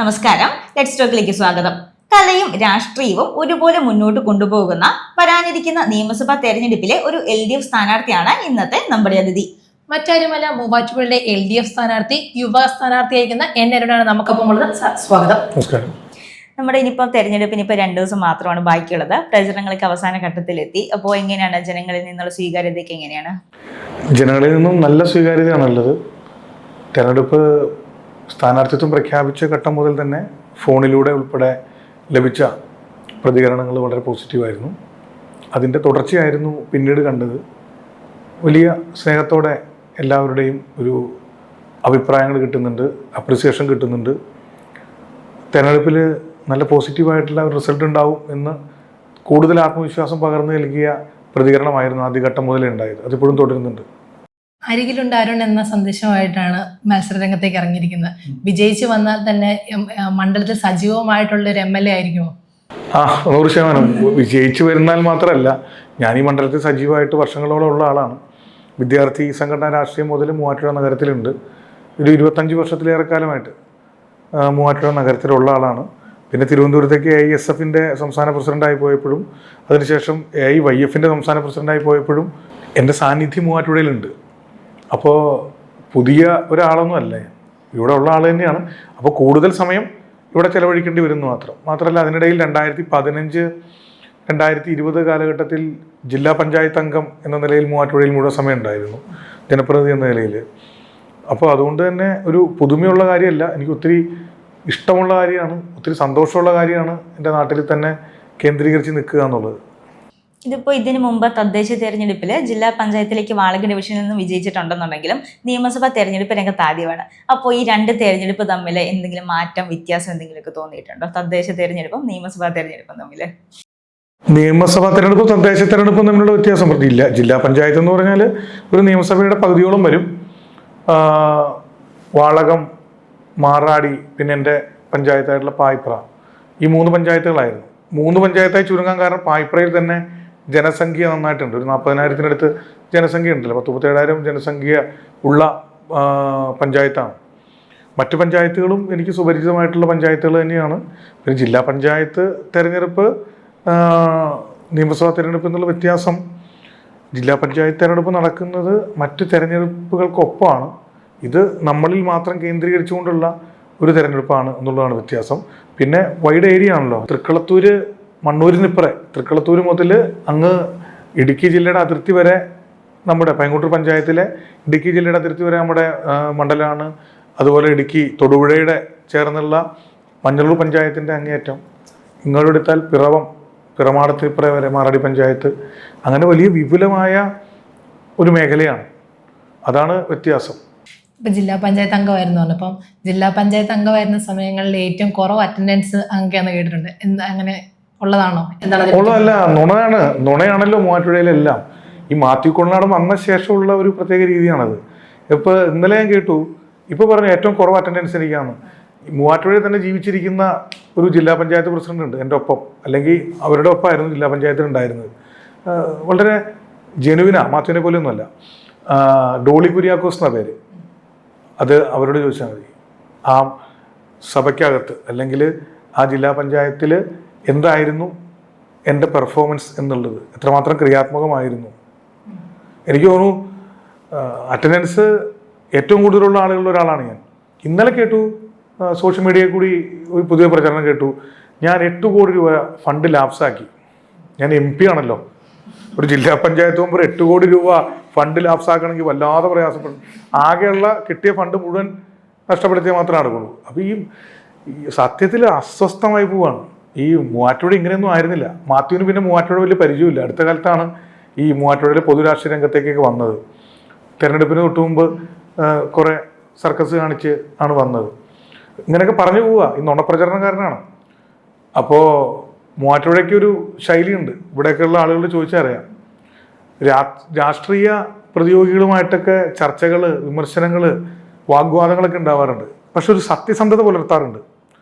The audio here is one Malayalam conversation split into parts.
നമസ്കാരം, ലെറ്റ്സ് ടോക്കിലേക്ക് സ്വാഗതം. കലയും രാഷ്ട്രീയവും ഒരുപോലെ മുന്നോട്ട് കൊണ്ടുപോകുന്ന വരാനിരിക്കുന്ന നിയമസഭാ തെരഞ്ഞെടുപ്പിലെ ഒരു LDF സ്ഥാനാർത്ഥിയാണ് ഇന്നത്തെ നമ്മുടെ അതിഥി. മറ്റാരുമല്ല, മൂവാറ്റുപുഴയിലെ LDF സ്ഥാനാർത്ഥി, യുവ സ്ഥാനാർത്ഥിയായിരിക്കുന്ന അരുണാണ് നമുക്കൊപ്പം ഉള്ളത്. സ്വാഗതം. നമ്മുടെ ഇനിയിപ്പോൾ തെരഞ്ഞെടുപ്പിന് 2 ദിവസം മാത്രമാണ് ബാക്കിയുള്ളത്. പ്രചരണങ്ങൾക്ക് അവസാന ഘട്ടത്തിലെത്തി. അപ്പോൾ എങ്ങനെയാണ് ജനങ്ങളിൽ നിന്നുള്ള സ്വീകാര്യതയ്ക്ക് എങ്ങനെയാണ്? ജനങ്ങളിൽ നിന്നും നല്ല സ്വീകാര്യതയാണുള്ളത്. തെരഞ്ഞെടുപ്പ് സ്ഥാനാർത്ഥിത്വം പ്രഖ്യാപിച്ച ഘട്ടം മുതൽ തന്നെ ഫോണിലൂടെ ഉൾപ്പെടെ ലഭിച്ച പ്രതികരണങ്ങൾ വളരെ പോസിറ്റീവായിരുന്നു. അതിൻ്റെ തുടർച്ചയായിരുന്നു പിന്നീട് കണ്ടത്. വലിയ സ്നേഹത്തോടെ എല്ലാവരുടെയും ഒരു അഭിപ്രായങ്ങൾ കിട്ടുന്നുണ്ട്, അപ്രിസിയേഷൻ കിട്ടുന്നുണ്ട്. തെരഞ്ഞെടുപ്പിൽ നല്ല പോസിറ്റീവായിട്ടുള്ള ഒരു റിസൾട്ട് ഉണ്ടാവും എന്ന് കൂടുതൽ ആത്മവിശ്വാസം പകർന്നു നൽകിയ പ്രതികരണമായിരുന്നു ആദ്യഘട്ടം മുതലേ ഉണ്ടായത്. അതിപ്പോഴും തുടരുന്നുണ്ട്. അരികിലുണ്ട് അരുൺ എന്ന സന്ദേശമായിട്ടാണ് മത്സരരംഗത്തേക്ക് ഇറങ്ങിയിരിക്കുന്നത്. വിജയിച്ചു വന്നാൽ തന്നെ മണ്ഡലത്തിൽ സജീവമായിട്ടുള്ള ഒരു MLA ആയിരിക്കുമോ? 100% വിജയിച്ചു വരുന്നാൽ മാത്രമല്ല, ഞാൻ ഈ മണ്ഡലത്തിൽ സജീവമായിട്ട് വർഷങ്ങളോളം ഉള്ള ആളാണ്. വിദ്യാർത്ഥി സംഘടനാ രാഷ്ട്രീയം മുതൽ മൂവാറ്റുപുഴ നഗരത്തിലുണ്ട്. ഒരു 25 വർഷത്തിലേറെ കാലമായിട്ട് മൂവാറ്റുപുഴ നഗരത്തിലുള്ള ആളാണ്. പിന്നെ തിരുവനന്തപുരത്തേക്ക് AISF-ന്റെ സംസ്ഥാന പ്രസിഡൻ്റായി പോയപ്പോഴും അതിനുശേഷം AIYF-ന്റെ സംസ്ഥാന പ്രസിഡൻ്റായി പോയപ്പോഴും എൻ്റെ സാന്നിധ്യം മൂവാറ്റുപുഴയിലുണ്ട്. അപ്പോൾ പുതിയ ഒരാളൊന്നും അല്ലേ, ഇവിടെ ഉള്ള ആൾ തന്നെയാണ്. അപ്പോൾ കൂടുതൽ സമയം ഇവിടെ ചിലവഴിക്കേണ്ടി വരുന്നു മാത്രമല്ല അതിനിടയിൽ 2015, 2020 കാലഘട്ടത്തിൽ ജില്ലാ പഞ്ചായത്ത് അംഗം എന്ന നിലയിൽ മൂവാറ്റുപുഴയിൽ മുഴുവൻ സമയം ഉണ്ടായിരുന്നു, ജനപ്രതിനിധി എന്ന നിലയിൽ. അപ്പോൾ അതുകൊണ്ട് തന്നെ ഒരു പുതുമയുള്ള കാര്യമല്ല, എനിക്ക് ഒത്തിരി ഇഷ്ടമുള്ള കാര്യമാണ്, ഒത്തിരി സന്തോഷമുള്ള കാര്യമാണ് എൻ്റെ നാട്ടിൽ തന്നെ കേന്ദ്രീകരിച്ച് നിൽക്കുക എന്നുള്ളത്. ഇതിപ്പോൾ ഇതിനു മുമ്പ് തദ്ദേശ തെരഞ്ഞെടുപ്പിൽ ജില്ലാ പഞ്ചായത്തിലേക്ക് വാളക ഡിവിഷനിൽ നിന്ന് വിജയിച്ചിട്ടുണ്ടെന്നുണ്ടെങ്കിലും നിയമസഭാ തെരഞ്ഞെടുപ്പ് രംഗത്ത് ആദ്യമാണ്. അപ്പോൾ ഈ 2 തെരഞ്ഞെടുപ്പ് തമ്മിൽ എന്തെങ്കിലും മാറ്റം, വ്യത്യാസം എന്തെങ്കിലുമൊക്കെ തോന്നിയിട്ടുണ്ടോ? തദ്ദേശ തെരഞ്ഞെടുപ്പും നിയമസഭാ തെരഞ്ഞെടുപ്പും തമ്മിൽ? നിയമസഭാ തെരഞ്ഞെടുപ്പും തദ്ദേശ തെരഞ്ഞെടുപ്പും തമ്മിലുള്ള വ്യത്യാസം ഇല്ല. ജില്ലാ പഞ്ചായത്ത് എന്ന് പറഞ്ഞാൽ ഒരു നിയമസഭയുടെ പകുതിയോളം വരും. വാളകം, മാറാടി, പിന്നെ എൻ്റെ പഞ്ചായത്തായിട്ടുള്ള പായിപ്ര, ഈ 3 പഞ്ചായത്തുകളായിരുന്നു. 3 പഞ്ചായത്തായി ചുരുങ്ങാൻ കാരണം പായിപ്രയിൽ തന്നെ ജനസംഖ്യ നന്നായിട്ടുണ്ട്. ഒരു 40,000-ത്തിനടുത്ത് ജനസംഖ്യ ഉണ്ടല്ലോ. 37,000 ജനസംഖ്യ ഉള്ള പഞ്ചായത്താണ്. മറ്റു പഞ്ചായത്തുകളും എനിക്ക് സുപരിചിതമായിട്ടുള്ള പഞ്ചായത്തുകൾ തന്നെയാണ്. പിന്നെ ജില്ലാ പഞ്ചായത്ത് തെരഞ്ഞെടുപ്പ്, നിയമസഭാ തെരഞ്ഞെടുപ്പ് എന്നുള്ള വ്യത്യാസം, ജില്ലാ പഞ്ചായത്ത് തെരഞ്ഞെടുപ്പ് നടക്കുന്നത് മറ്റ് തെരഞ്ഞെടുപ്പുകൾക്കൊപ്പമാണ്. ഇത് നമ്മളിൽ മാത്രം കേന്ദ്രീകരിച്ചുകൊണ്ടുള്ള ഒരു തെരഞ്ഞെടുപ്പാണ് എന്നുള്ളതാണ് വ്യത്യാസം. പിന്നെ വൈഡ് ഏരിയ ആണല്ലോ. തൃക്കളത്തൂര്, മണ്ണൂരിനിപ്പുറേ, തൃക്കളത്തൂര് മുതൽ അങ്ങ് ഇടുക്കി ജില്ലയുടെ അതിർത്തി വരെ നമ്മുടെ പൈങ്ങോട്ടൂർ പഞ്ചായത്തിലെ ഇടുക്കി ജില്ലയുടെ അതിർത്തി വരെ നമ്മുടെ മണ്ഡലമാണ്. അതുപോലെ ഇടുക്കി തൊടുപുഴയുടെ ചേർന്നുള്ള മഞ്ഞളൂർ പഞ്ചായത്തിൻ്റെ അങ്ങേയറ്റം, ഇങ്ങോട്ടെടുത്താൽ പിറമാടത്തിപ്പുറ വരെ മാറാടി പഞ്ചായത്ത്, അങ്ങനെ വലിയ വിപുലമായ ഒരു മേഖലയാണ്. അതാണ് വ്യത്യാസം. ഇപ്പം ജില്ലാ പഞ്ചായത്ത് അംഗമായിരുന്നു. അപ്പം ജില്ലാ പഞ്ചായത്ത് അംഗമായിരുന്ന സമയങ്ങളിൽ ഏറ്റവും കുറവ് അറ്റൻഡൻസ് അംഗമെന്ന് കേട്ടിട്ടുണ്ട്. എന്താ, അങ്ങനെ ഉള്ളതാണോ? ഉള്ളതല്ല, നുണയാണല്ലോ മൂവാറ്റുപുഴയിലെല്ലാം. ഈ മാത്യു കൊള്ളനാടൻ വന്ന ശേഷമുള്ള ഒരു പ്രത്യേക രീതിയാണത്. ഇപ്പോൾ ഇന്നലെ ഞാൻ കേട്ടു, ഇപ്പോൾ പറഞ്ഞു ഏറ്റവും കുറവ് അറ്റൻഡൻസ് എനിക്കാണ്. മൂവാറ്റുപുഴയിൽ തന്നെ ജീവിച്ചിരിക്കുന്ന ഒരു ജില്ലാ പഞ്ചായത്ത് പ്രസിഡന്റ് ഉണ്ട് എൻ്റെ ഒപ്പം, അല്ലെങ്കിൽ അവരുടെ ഒപ്പമായിരുന്നു ജില്ലാ പഞ്ചായത്തിൽ ഉണ്ടായിരുന്നത്. വളരെ ജെനുവിനാ, മാത്യുവിനെ പോലെയൊന്നുമല്ല. ഡോളി കുര്യാക്കോസ് എന്ന പേര്. അത് അവരോട് ചോദിച്ചാൽ മതി. ആ സഭയ്ക്കകത്ത് അല്ലെങ്കിൽ ആ ജില്ലാ പഞ്ചായത്തിൽ എന്തായിരുന്നു എൻ്റെ പെർഫോമൻസ് എന്നുള്ളത്, എത്രമാത്രം ക്രിയാത്മകമായിരുന്നു. എനിക്ക് തോന്നുന്നു അറ്റൻഡൻസ് ഏറ്റവും കൂടുതലുള്ള ആളുകളുടെ ഒരാളാണ് ഞാൻ. ഇന്നലെ കേട്ടു, സോഷ്യൽ മീഡിയയിൽ കൂടി ഒരു പുതിയ പ്രചരണം കേട്ടു, ഞാൻ 8 കോടി രൂപ ഫണ്ട് ലാപ്സാക്കി. ഞാൻ MP ആണല്ലോ. ഒരു ജില്ലാ പഞ്ചായത്ത് മുമ്പ് 8 കോടി രൂപ ഫണ്ട് ലാപ്സാക്കണമെങ്കിൽ വല്ലാതെ പ്രയാസപ്പെടും. ആകെയുള്ള കിട്ടിയ ഫണ്ട് മുഴുവൻ നഷ്ടപ്പെടുത്തിയാൽ മാത്രമേ നടക്കുള്ളൂ. അപ്പോൾ ഈ സത്യത്തിൽ അസ്വസ്ഥമായി പോവാണ്. ഈ മൂവാറ്റുപുഴ ഇങ്ങനെയൊന്നും ആയിരുന്നില്ല. മാത്യുവിന് പിന്നെ മൂവാറ്റുപുഴ വലിയ പരിചയമില്ല. അടുത്ത കാലത്താണ് ഈ മൂവാറ്റുപുഴയിലെ പൊതുരാഷ്ട്രീയ രംഗത്തേക്കൊക്കെ വന്നത്. തെരഞ്ഞെടുപ്പിന് തൊട്ട് മുമ്പ് കുറേ സർക്കസ് കാണിച്ച് ആണ് വന്നത്. ഇങ്ങനെയൊക്കെ പറഞ്ഞു പോവുക, ഈ നുണപ്രചരണക്കാരനാണ്. അപ്പോൾ മൂവാറ്റുപുഴയ്ക്കൊരു ശൈലിയുണ്ട്. ഇവിടെയൊക്കെയുള്ള ആളുകളോട് ചോദിച്ചറിയാം. രാഷ്ട്രീയ പ്രതിയോഗികളുമായിട്ടൊക്കെ ചർച്ചകൾ, വിമർശനങ്ങൾ, വാഗ്വാദങ്ങളൊക്കെ ഉണ്ടാവാറുണ്ട്. പക്ഷെ ഒരു സത്യസന്ധത പുലർത്താറുണ്ട്.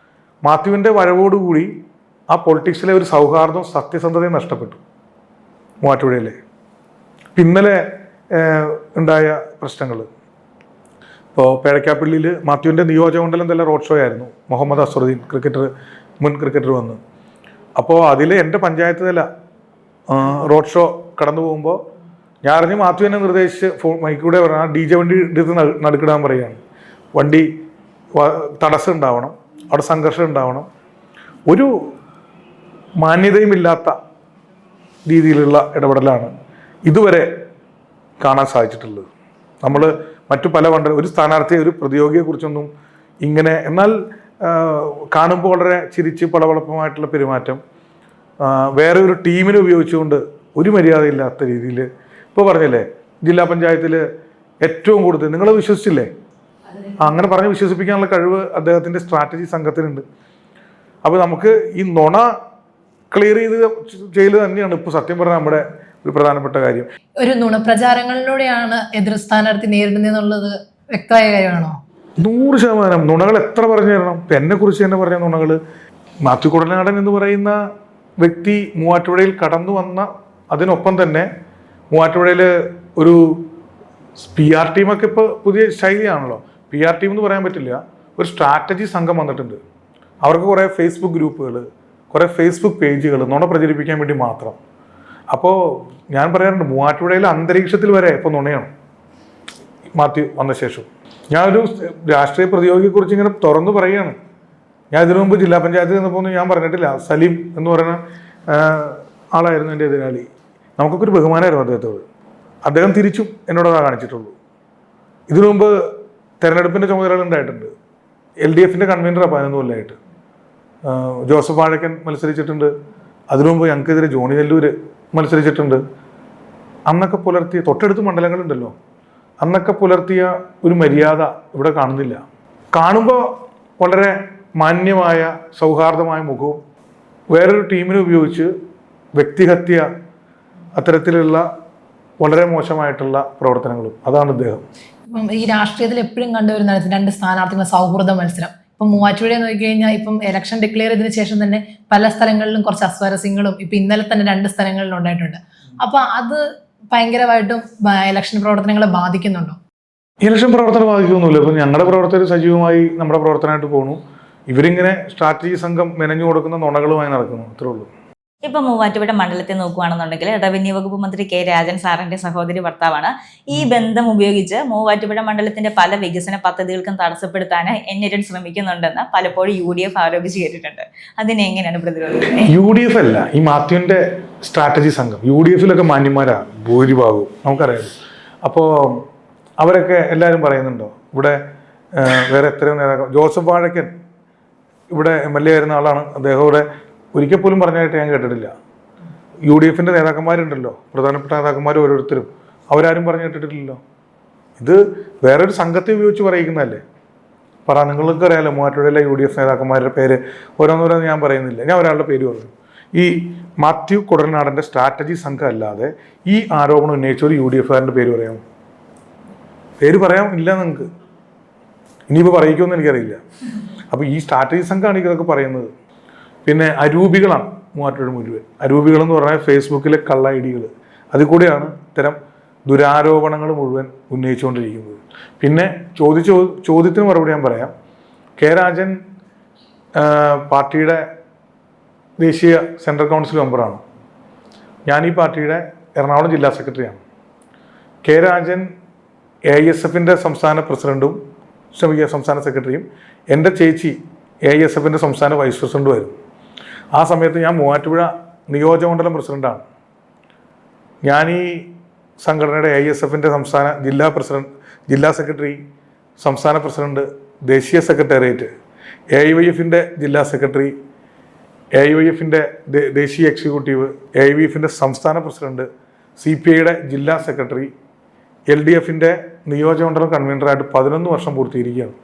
മാത്യുവിൻ്റെ വരവോടുകൂടി ആ പൊളിറ്റിക്സിലെ ഒരു സൗഹാർദ്ദവും സത്യസന്ധതയും നഷ്ടപ്പെട്ടു മൂവാറ്റുപുഴയിലെ. ഇന്നലെ ഉണ്ടായ പ്രശ്നങ്ങൾ, ഇപ്പോൾ പേഴക്കാപ്പള്ളിയിൽ മാത്യുവിൻ്റെ നിയോജകമണ്ഡലം തന്നെ റോഡ് ഷോ ആയിരുന്നു. മുഹമ്മദ് അസറുദ്ദീൻ മുൻ ക്രിക്കറ്റർ വന്ന്. അപ്പോൾ അതിൽ എൻ്റെ പഞ്ചായത്ത് തല റോഡ് ഷോ കടന്നു പോകുമ്പോൾ ഞാൻ അറിഞ്ഞ് മാത്യു എന്നെ നിർദ്ദേശിച്ച് മൈക്കൂടെ പറഞ്ഞാൽ DJ വണ്ടി എടുത്ത് നടുക്കിടാൻ പറയുകയാണ്. വണ്ടി തടസ്സം ഉണ്ടാവണം, അവിടെ സംഘർഷം ഉണ്ടാവണം. ഒരു മാന്യതയുമില്ലാത്ത രീതിയിലുള്ള ഇടപെടലാണ് ഇതുവരെ കാണാൻ സാധിച്ചിട്ടുള്ളത്. നമ്മൾ മറ്റു പല ഒരു സ്ഥാനാർത്ഥിയെ ഒരു പ്രതിയോഗിയെക്കുറിച്ചൊന്നും ഇങ്ങനെ, എന്നാൽ കാണുമ്പോൾ വളരെ ചിരിച്ച് പളവളപ്പമായിട്ടുള്ള പെരുമാറ്റം, വേറെ ഒരു ടീമിനെ ഉപയോഗിച്ചുകൊണ്ട് ഒരു മര്യാദയില്ലാത്ത രീതിയിൽ. ഇപ്പോൾ പറഞ്ഞില്ലേ ജില്ലാ പഞ്ചായത്തിൽ ഏറ്റവും കൂടുതൽ, നിങ്ങൾ വിശ്വസിച്ചില്ലേ? അങ്ങനെ പറഞ്ഞ് വിശ്വസിപ്പിക്കാനുള്ള കഴിവ് അദ്ദേഹത്തിൻ്റെ സ്ട്രാറ്റജി സംഘത്തിനുണ്ട്. അപ്പോൾ നമുക്ക് ഈ നുണ ക്ലിയർ ചെയ്ത് തന്നെയാണ് ഇപ്പോൾ സത്യം പറഞ്ഞാൽ നമ്മുടെ ഒരു പ്രധാനപ്പെട്ട കാര്യം. ഒരു നുണപ്രചാരങ്ങളിലൂടെയാണ് എതിർ സ്ഥാനാർത്ഥി നേരിടുന്നതെന്നുള്ളത് വ്യക്തമായ കാര്യമാണോ? 100% നുണകൾ എത്ര പറഞ്ഞു തരണം? ഇപ്പം എന്നെക്കുറിച്ച് തന്നെ പറഞ്ഞ നുണകൾ. മാത്യു കുടലനാടൻ എന്ന് പറയുന്ന വ്യക്തി മൂവാറ്റുപുഴയിൽ കടന്നു വന്ന അതിനൊപ്പം തന്നെ മൂവാറ്റുപുഴയിൽ ഒരു PR ടീമൊക്കെ ഇപ്പോൾ പുതിയ ശൈലിയാണല്ലോ. PR ടീം എന്ന് പറയാൻ പറ്റില്ല, ഒരു സ്ട്രാറ്റജി സംഘം വന്നിട്ടുണ്ട്. അവർക്ക് കുറേ ഫേസ്ബുക്ക് ഗ്രൂപ്പുകൾ, കുറേ ഫേസ്ബുക്ക് പേജുകൾ നുണ പ്രചരിപ്പിക്കാൻ വേണ്ടി മാത്രം. അപ്പോൾ ഞാൻ പറയാറുണ്ട്, മൂവാറ്റുപുഴയിലെ അന്തരീക്ഷത്തിൽ വരെ ഇപ്പോൾ നുണയാണ് മാത്യു വന്ന ശേഷം. ഞാനൊരു രാഷ്ട്രീയ പ്രതിയോഗിയെക്കുറിച്ച് ഇങ്ങനെ തുറന്നു പറയുകയാണ്. ഞാൻ ഇതിനു മുമ്പ് ജില്ലാ പഞ്ചായത്തിൽ നിന്നപ്പോൾ ഞാൻ പറഞ്ഞിട്ടില്ല. സലീം എന്ന് പറയുന്ന ആളായിരുന്നു എൻ്റെ എതിരാളി. നമുക്കൊക്കെ ഒരു ബഹുമാനമായിരുന്നു അദ്ദേഹത്തോട്. അദ്ദേഹം തിരിച്ചും എന്നോടതാ കാണിച്ചിട്ടുള്ളൂ. ഇതിനു മുമ്പ് തെരഞ്ഞെടുപ്പിൻ്റെ ചുമതലകൾ ഉണ്ടായിട്ടുണ്ട്. LDFിൻ്റെ കൺവീനറാണ് 11 കൊല്ലമായിട്ട്. ജോസഫ് വാഴക്കൻ മത്സരിച്ചിട്ടുണ്ട്. അതിനു മുമ്പ് ഞങ്ങൾക്കെതിരെ ജോണി നെല്ലൂർ മത്സരിച്ചിട്ടുണ്ട്. അന്നൊക്കെ പുലർത്തിയ, തൊട്ടടുത്ത് മണ്ഡലങ്ങളുണ്ടല്ലോ, അന്നൊക്കെ പുലർത്തിയ ഒരു മര്യാദ ഇവിടെ കാണുന്നില്ല. കാണുമ്പോൾ വളരെ മാന്യമായ സൗഹാർദ്ദമായ മുഖവും വേറൊരു ടീമിനെ ഉപയോഗിച്ച് വ്യക്തിഹത്യ, അത്തരത്തിലുള്ള വളരെ മോശമായിട്ടുള്ള പ്രവർത്തനങ്ങളും, അതാണ് ഇദ്ദേഹം. ഈ രാഷ്ട്രീയത്തിൽ എപ്പോഴും കണ്ടുവരുന്ന രണ്ട് സ്ഥാനാർത്ഥികളുടെ സൗഹൃദ മത്സരം. ഇപ്പം മൂവാറ്റുപുഴ നോക്കിക്കഴിഞ്ഞാൽ ഇപ്പം ഇലക്ഷൻ ഡിക്ലെയർ ചെയ്തതിനു ശേഷം തന്നെ പല സ്ഥലങ്ങളിലും കുറച്ച് അസ്വാരസ്യങ്ങളും ഇപ്പം ഇന്നലെ തന്നെ 2 സ്ഥലങ്ങളിലും ഉണ്ടായിട്ടുണ്ട്. അപ്പൊ അത് ഭയങ്കരമായിട്ടും ഇലക്ഷൻ പ്രവർത്തനങ്ങളെ ബാധിക്കുന്നുണ്ടോ? ഇലക്ഷൻ പ്രവർത്തനം ബാധിക്കുന്നില്ല. ഇപ്പം ഞങ്ങളുടെ പ്രവർത്തകർ സജീവമായി നമ്മുടെ പ്രവർത്തനമായിട്ട് പോകണു. ഇവരിങ്ങനെ സ്ട്രാറ്റജി സംഘം മെനഞ്ഞു കൊടുക്കുന്ന നുണകളുമായി നടക്കുന്നു, അത്രേ ഉള്ളൂ. ഇപ്പൊ മൂവാറ്റുപുഴ മണ്ഡലത്തെ നോക്കുകയാണെന്നുണ്ടെങ്കിൽ റവന്യൂ വകുപ്പ് മന്ത്രി K. രാജൻ സാറിന്റെ സഹോദരി ഭർത്താവാണ്. ഈ ബന്ധം ഉപയോഗിച്ച് മൂവാറ്റുപുഴ മണ്ഡലത്തിന്റെ പല വികസന പദ്ധതികൾക്കും തടസ്സപ്പെടുത്താൻ NRN ശ്രമിക്കുന്നുണ്ടെന്ന് പലപ്പോഴും UDF ആരോപിച്ച് കേട്ടിട്ടുണ്ട്. അതിനെ എങ്ങനെയാണ് പ്രതിരോധിക്കുന്നത്? UDF അല്ല, ഈ മാത്യുവിന്റെ സ്ട്രാറ്റജി സംഘം. UDFിലൊക്കെ മാന്യന്മാരാണ് ഭൂരിഭാഗവും, നമുക്കറിയാം. അപ്പോൾ അവരൊക്കെ എല്ലാവരും പറയുന്നുണ്ടോ ഇവിടെ വേറെ എത്രയോ നേതാക്കൾ? ജോസഫ് വാഴക്കൻ ഇവിടെ MLA ആയിരുന്ന ആളാണ്. അദ്ദേഹം ഇവിടെ ഒരിക്കൽ പോലും പറഞ്ഞായിട്ട് ഞാൻ കേട്ടിട്ടില്ല. UDFിൻ്റെ നേതാക്കന്മാരുണ്ടല്ലോ, പ്രധാനപ്പെട്ട നേതാക്കന്മാർ ഓരോരുത്തരും, അവരാരും പറഞ്ഞു കേട്ടിട്ടില്ലല്ലോ. ഇത് വേറൊരു സംഘത്തെ ഉപയോഗിച്ച് പറയിക്കുന്നതല്ലേ? നിങ്ങൾക്ക് അറിയാമല്ലോ മൂവാറ്റുപുഴയിലെ UDF നേതാക്കന്മാരുടെ പേര് ഓരോന്നോരോന്ന് ഞാൻ പറയുന്നില്ല. ഞാൻ ഒരാളുടെ പേര് പറഞ്ഞു. ഈ മാത്യു കുടൽനാടൻ്റെ സ്ട്രാറ്റജി സംഘം അല്ലാതെ ഈ ആരോപണം ഉന്നയിച്ച ഒരു UDFകാരൻ്റെ പേര് പറയാമോ? പേര് പറയാൻ ഇല്ല നിങ്ങൾക്ക്. ഇനിയിപ്പോൾ പറയിക്കുമെന്ന് എനിക്കറിയില്ല. അപ്പോൾ ഈ സ്ട്രാറ്റജി സംഘമാണ് ഇതൊക്കെ പറയുന്നത്. പിന്നെ അരൂപികളാണ് മൂവാറ്റുപുഴ മുഴുവൻ. അരൂപികളെന്ന് പറഞ്ഞാൽ ഫേസ്ബുക്കിലെ കള്ള ഐഡികൾ, അതിൽ കൂടെയാണ് ഇത്തരം ദുരാരോപണങ്ങൾ മുഴുവൻ ഉന്നയിച്ചുകൊണ്ടിരിക്കുന്നത്. പിന്നെ ചോദ്യത്തിന് മറുപടി ഞാൻ പറയാം. K. രാജൻ പാർട്ടിയുടെ ദേശീയ സെൻട്രൽ കൗൺസിൽ മെമ്പറാണ്. ഞാൻ ഈ പാർട്ടിയുടെ എറണാകുളം ജില്ലാ സെക്രട്ടറിയാണ്. K. രാജൻ AISFിൻ്റെ സംസ്ഥാന പ്രസിഡന്റും സംസ്ഥാന സെക്രട്ടറിയും, എൻ്റെ ചേച്ചി AISFിൻ്റെ സംസ്ഥാന വൈസ് പ്രസിഡന്റുമായിരുന്നു. ആ സമയത്ത് ഞാൻ മൂവാറ്റുപുഴ നിയോജകമണ്ഡലം പ്രസിഡന്റാണ്. ഞാൻ ഈ സംഘടനയുടെ AISFിൻ്റെ ജില്ലാ സെക്രട്ടറി, സംസ്ഥാന പ്രസിഡന്റ്, ദേശീയ സെക്രട്ടേറിയറ്റ്, AIYFിൻ്റെ ജില്ലാ സെക്രട്ടറി, AIYFിൻ്റെ ദേശീയ എക്സിക്യൂട്ടീവ്, AIYFിൻ്റെ സംസ്ഥാന പ്രസിഡന്റ്, CPIയുടെ ജില്ലാ സെക്രട്ടറി, LDFിൻ്റെ നിയോജകമണ്ഡലം കൺവീനറായിട്ട് 11 വർഷം പൂർത്തീകരിക്കുകയാണ്.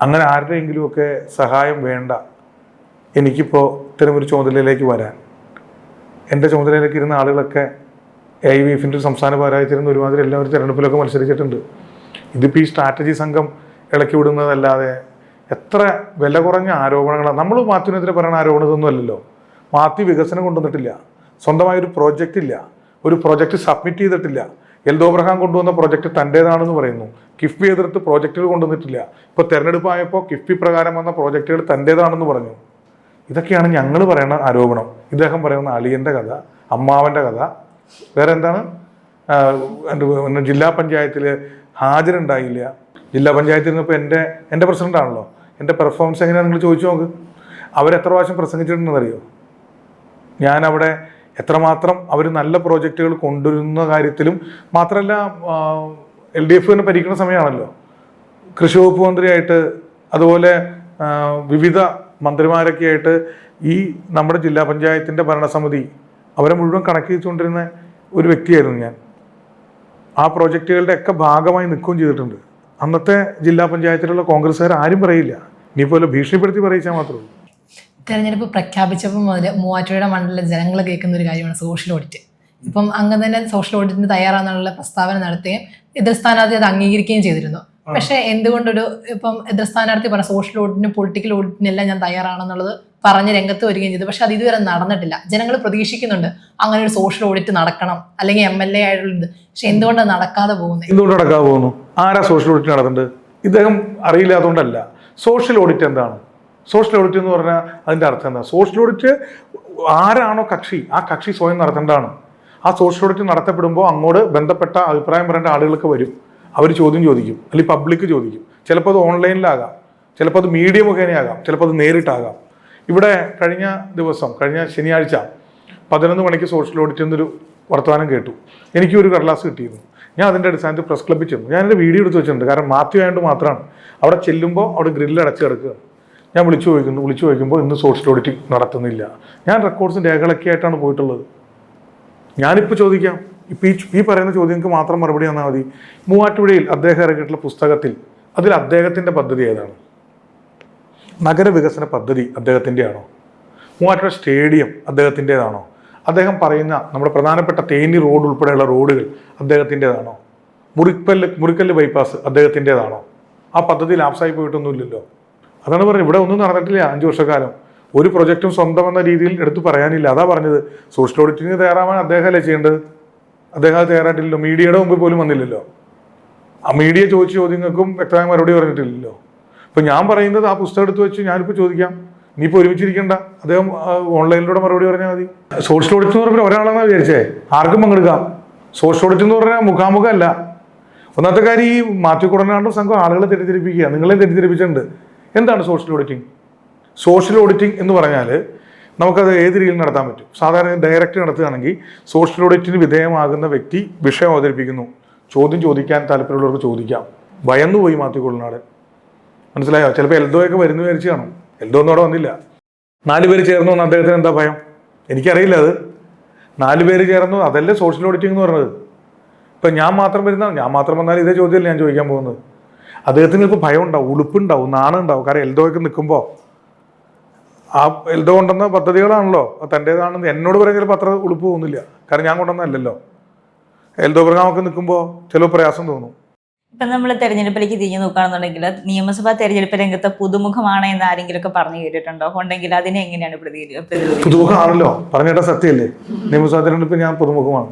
അങ്ങനെ ആരുടെയെങ്കിലുമൊക്കെ സഹായം വേണ്ട എനിക്കിപ്പോൾ ഇത്തരമൊരു ചുമതലയിലേക്ക് വരാൻ. എൻ്റെ ചുമതലയിലേക്ക് ഇരുന്ന ആളുകളൊക്കെ AIYFിൻ്റെ സംസ്ഥാന ഭാരവാഹിയായിരുന്ന ഒരുമാതിരി എല്ലാവരും തിരഞ്ഞെടുപ്പിലൊക്കെ മത്സരിച്ചിട്ടുണ്ട്. ഇതിപ്പോൾ ഈ സ്ട്രാറ്റജി സംഘം ഇളക്കി വിടുന്നതല്ലാതെ എത്ര വില കുറഞ്ഞ ആരോപണങ്ങളാണ്. നമ്മൾ മാത്യുവിനെതിരെ പറയുന്ന ആരോപണമൊന്നും അല്ലല്ലോ. മാത്യു വികസനം കൊണ്ടുവന്നിട്ടില്ല, സ്വന്തമായൊരു പ്രോജക്റ്റ് ഇല്ല, ഒരു പ്രോജക്റ്റ് സബ്മിറ്റ് ചെയ്തിട്ടില്ല. എൽദോ എബ്രഹാം കൊണ്ടുവന്ന പ്രോജക്റ്റ് തൻ്റേതാണെന്ന് പറയുന്നു. കിഫ്ബി എതിർത്ത് പ്രോജക്റ്റുകൾ കൊണ്ടുവന്നിട്ടില്ല. ഇപ്പോൾ തെരഞ്ഞെടുപ്പായപ്പോൾ കിഫ്ബി പ്രകാരം വന്ന പ്രോജക്റ്റുകൾ തൻ്റേതാണെന്ന് പറഞ്ഞു. ഇതൊക്കെയാണ് ഞങ്ങൾ പറയുന്ന ആരോപണം. ഇദ്ദേഹം പറയുന്ന അളിയൻ്റെ കഥ, അമ്മാവൻ്റെ കഥ. വേറെ എന്താണ്? ജില്ലാ പഞ്ചായത്തിൽ ഹാജരുണ്ടായില്ല. ജില്ലാ പഞ്ചായത്തിൽ നിന്നിപ്പോൾ എൻ്റെ പ്രസിഡൻ്റാണല്ലോ. എൻ്റെ പെർഫോമൻസ് എങ്ങനെയാണ് നിങ്ങൾ ചോദിച്ചു നോക്ക്. അവരെത്ര പ്രാവശ്യം പ്രസംഗിച്ചിട്ടുണ്ടെന്നറിയോ? ഞാൻ അവിടെ എത്രമാത്രം അവർ നല്ല പ്രോജക്റ്റുകൾ കൊണ്ടുവരുന്ന കാര്യത്തിലും മാത്രമല്ല, LDF തന്നെ ഭരിക്കുന്ന സമയമാണല്ലോ. കൃഷി വകുപ്പ് മന്ത്രിയായിട്ട് അതുപോലെ വിവിധ മന്ത്രിമാരൊക്കെ ആയിട്ട് ഈ നമ്മുടെ ജില്ലാ പഞ്ചായത്തിൻ്റെ ഭരണസമിതി അവരെ മുഴുവൻ കണക്ക് വെച്ചുകൊണ്ടിരുന്ന ഒരു വ്യക്തിയായിരുന്നു ഞാൻ. ആ പ്രോജക്റ്റുകളുടെ ഒക്കെ ഭാഗമായി നിൽക്കുകയും ചെയ്തിട്ടുണ്ട്. അന്നത്തെ ജില്ലാ പഞ്ചായത്തിലുള്ള കോൺഗ്രസ്സുകാർ ആരും പറയില്ല. ഇനിയിപ്പോലെ ഭീഷണിപ്പെടുത്തി പറയിച്ചാൽ മാത്രമേ ഉള്ളൂ. തെരഞ്ഞെടുപ്പ് പ്രഖ്യാപിച്ചപ്പോൾ മുതൽ മൂവാറ്റുപുഴ മണ്ഡലം ജനങ്ങൾ കേൾക്കുന്ന ഒരു കാര്യമാണ് സോഷ്യൽ ഓഡിറ്റ്. ഇപ്പം അങ്ങ് തന്നെ സോഷ്യൽ ഓഡിറ്റിന് തയ്യാറാണെന്നുള്ള പ്രസ്താവന നടത്തുകയും എതിർ സ്ഥാനാർത്ഥി അത് അംഗീകരിക്കുകയും ചെയ്തിരുന്നു. പക്ഷെ എന്തുകൊണ്ടൊരു ഇപ്പം എതിർ സ്ഥാനാർത്ഥി പറഞ്ഞ സോഷ്യൽ ഓഡിറ്റിനും പൊളിറ്റിക്കൽ ഓഡിറ്റിനെല്ലാം ഞാൻ തയ്യാറാണെന്നുള്ളത് പറഞ്ഞ് രംഗത്ത് വരികയും ചെയ്തു. പക്ഷെ അത് ഇതുവരെ നടന്നിട്ടില്ല. ജനങ്ങൾ പ്രതീക്ഷിക്കുന്നുണ്ട് അങ്ങനെ ഒരു സോഷ്യൽ ഓഡിറ്റ് നടക്കണം, അല്ലെങ്കിൽ MLA ആയിട്ടുള്ളത്. പക്ഷെ എന്തുകൊണ്ടാണ് നടക്കാതെ പോകുന്നത്? എന്തുകൊണ്ട് നടക്കാതെ പോകുന്നു? ആരാ സോഷ്യൽ ഓഡിറ്റ് നടത്തുന്നുണ്ട്? ഇദ്ദേഹം അറിയില്ലാത്തതുകൊണ്ടല്ല. സോഷ്യൽ ഓഡിറ്റ് എന്താണ്? സോഷ്യൽ ഓഡിറ്റ് എന്ന് പറഞ്ഞാൽ അതിൻ്റെ അർത്ഥം എന്താ? സോഷ്യൽ ഓഡിറ്റ് ആരാണോ കക്ഷി, ആ കക്ഷി സ്വയം നടത്തേണ്ടതാണ്. ആ സോഷ്യൽ ഓഡിറ്റ് നടത്തപ്പെടുമ്പോൾ അങ്ങോട്ട് ബന്ധപ്പെട്ട അഭിപ്രായം പറയേണ്ട ആളുകൾക്ക് വരും. അവർ ചോദ്യം ചോദിക്കും, അല്ലെങ്കിൽ പബ്ലിക് ചോദിക്കും. ചിലപ്പോൾ അത് ഓൺലൈനിലാകാം, ചിലപ്പോൾ അത് മീഡിയ മുഖേനയാകാം, ചിലപ്പോൾ അത് നേരിട്ടാകാം. ഇവിടെ കഴിഞ്ഞ ശനിയാഴ്ച 11 മണിക്ക് സോഷ്യൽ ഓഡിറ്റ് എന്നൊരു വർത്തമാനം കേട്ടു. എനിക്കൊരു കടലാസ് കിട്ടിയിരുന്നു. ഞാൻ അതിൻ്റെ അടിസ്ഥാനത്തിൽ പ്രസ് ക്ലബ്ബിൽ ചെന്നു. ഞാൻ എൻ്റെ വീഡിയോ എടുത്ത് വെച്ചിട്ടുണ്ട്. കാരണം മാത്യു ആയതുകൊണ്ട് മാത്രമാണ്. അവിടെ ചെല്ലുമ്പോൾ അവിടെ ഗ്രില്ല് അടച്ച് കിടക്കുക. ഞാൻ വിളിച്ചു ചോദിക്കുമ്പോൾ ഇന്ന് സോഷ്യൽ ഓഡിറ്റ് നടത്തുന്നില്ല. ഞാൻ റെക്കോർഡ്സും രേഖകളൊക്കെ ആയിട്ടാണ് പോയിട്ടുള്ളത്. ഞാനിപ്പോൾ ചോദിക്കാം, ഈ പറയുന്ന ചോദ്യങ്ങൾക്ക് മാത്രം മറുപടി തന്നാൽ മതി. മൂവാറ്റുപുഴയിൽ അദ്ദേഹം ഇറക്കിയിട്ടുള്ള പുസ്തകത്തിൽ അതിൽ അദ്ദേഹത്തിൻ്റെ പദ്ധതി ഏതാണ്? നഗരവികസന പദ്ധതി അദ്ദേഹത്തിൻ്റെ ആണോ? മൂവാറ്റുപുഴ സ്റ്റേഡിയം അദ്ദേഹത്തിൻ്റെതാണോ? അദ്ദേഹം പറയുന്ന നമ്മുടെ പ്രധാനപ്പെട്ട തേനി റോഡ് ഉൾപ്പെടെയുള്ള റോഡുകൾ അദ്ദേഹത്തിൻ്റെതാണോ? മുറിക്കല്ല് ബൈപ്പാസ് അദ്ദേഹത്തിൻ്റെതാണോ? ആ പദ്ധതി ലാപ്സായി പോയിട്ടൊന്നുമില്ലല്ലോ. അതാണ് പറഞ്ഞത്. ഇവിടെ ഒന്നും നടന്നിട്ടില്ല 5 വർഷക്കാലം. ഒരു പ്രൊജക്റ്റും സ്വന്തം എന്ന രീതിയിൽ എടുത്ത് പറയാനില്ല. അതാ പറഞ്ഞത്. സോഷ്യൽ ഓഡിറ്റിന് തയ്യാറാവാൻ അദ്ദേഹമല്ലേ ചെയ്യേണ്ടത്? അദ്ദേഹം അത് തയ്യാറായിട്ടില്ലല്ലോ. മീഡിയയുടെ മുമ്പിൽ പോലും വന്നില്ലല്ലോ. ആ മീഡിയ ചോദിച്ച ചോദ്യങ്ങൾക്കും വ്യക്തമായ മറുപടി പറഞ്ഞിട്ടില്ലല്ലോ. ഇപ്പം ഞാൻ പറയുന്നത് ആ പുസ്തകം എടുത്ത് വെച്ച് ഞാനിപ്പോൾ ചോദിക്കാം. ഇനിയിപ്പോൾ ഒരുമിച്ചിരിക്കണ്ട, അദ്ദേഹം ഓൺലൈനിലൂടെ മറുപടി പറഞ്ഞാൽ മതി. സോഷ്യൽ ഓഡിറ്റ് എന്ന് പറഞ്ഞാൽ ഒരാളാണെന്നാണ് വിചാരിച്ചേ. ആർക്കും പങ്കെടുക്കാം. സോഷ്യൽ ഓഡിറ്റ് എന്ന് പറഞ്ഞാൽ മുഖാമുഖമല്ല. ഒന്നാമത്തെ കാര്യം, ഈ മാത്യു കുടനാണ്ടും സംഘം ആളുകളെ തെറ്റിദ്ധരിപ്പിക്കുക. നിങ്ങളെ തെറ്റിദ്ധരിപ്പിച്ചിട്ടുണ്ട്. എന്താണ് സോഷ്യൽ ഓഡിറ്റിംഗ്? സോഷ്യൽ ഓഡിറ്റിംഗ് എന്ന് പറഞ്ഞാൽ നമുക്കത് ഏത് രീതിയിൽ നടത്താൻ പറ്റും? സാധാരണ ഡയറക്റ്റ് നടത്തുകയാണെങ്കിൽ സോഷ്യൽ ഓഡിറ്റിന് വിധേയമാകുന്ന വ്യക്തി വിഷയം അവതരിപ്പിക്കുന്നു. ചോദ്യം ചോദിക്കാൻ താല്പര്യമുള്ളവർക്ക് ചോദിക്കാം. ഭയന്നുപോയി മാത്യു കുടനാടൻ. മനസ്സിലായോ? ചിലപ്പോൾ എൽദോയൊക്കെ വരുന്നു വിചാരിച്ചു കാണും. എൽദോ ഒന്നും അവിടെ വന്നില്ല. 4 പേര് ചേർന്നു വന്ന് അദ്ദേഹത്തിന് എന്താ ഭയം? എനിക്കറിയില്ല. അത് 4 പേര് ചേർന്നു, അതല്ലേ സോഷ്യൽ ഓഡിറ്റിംഗ് എന്ന് പറഞ്ഞത്. ഇപ്പം ഞാൻ മാത്രം വന്നാൽ ഇതേ ചോദ്യമല്ലേ ഞാൻ ചോദിക്കാൻ പോകുന്നത്. അദ്ദേഹത്തിന് ഇപ്പോൾ ഭയം ഉണ്ടാവും, ഉളുപ്പുണ്ടാവും, നാണം ഉണ്ടാവും. കാരണം എൽദോയൊക്കെ നിൽക്കുമ്പോൾ ആ എൽദോ കൊണ്ടുവന്ന പദ്ധതികളാണല്ലോ തൻ്റേതാണെന്ന് എന്നോട് പറയാൻ ചിലപ്പോൾ അത്ര ഉളുപ്പ് തോന്നില്ല. കാരണം ഞാൻ കൊണ്ടുവന്നല്ലോ. എൽദോ പ്രകാമൊക്കെ നിൽക്കുമ്പോൾ ചില പ്രയാസം തോന്നും. ഇപ്പം നമ്മൾ തെരഞ്ഞെടുപ്പിലേക്ക് തിരിഞ്ഞു നോക്കുകയാണെന്നുണ്ടെങ്കിൽ നിയമസഭാ തെരഞ്ഞെടുപ്പ് രംഗത്ത് പുതുമുഖമാണ് എന്ന് ആരെങ്കിലും ഒക്കെ പറഞ്ഞു കേട്ടിട്ടുണ്ടോ? ഉണ്ടെങ്കിൽ അതിനെ എങ്ങനെയാണ് പുതുമുഖമാണല്ലോ പറഞ്ഞിട്ട സത്യമല്ലേ? നിയമസഭാ തെരഞ്ഞെടുപ്പ് ഞാൻ പുതുമുഖമാണ്.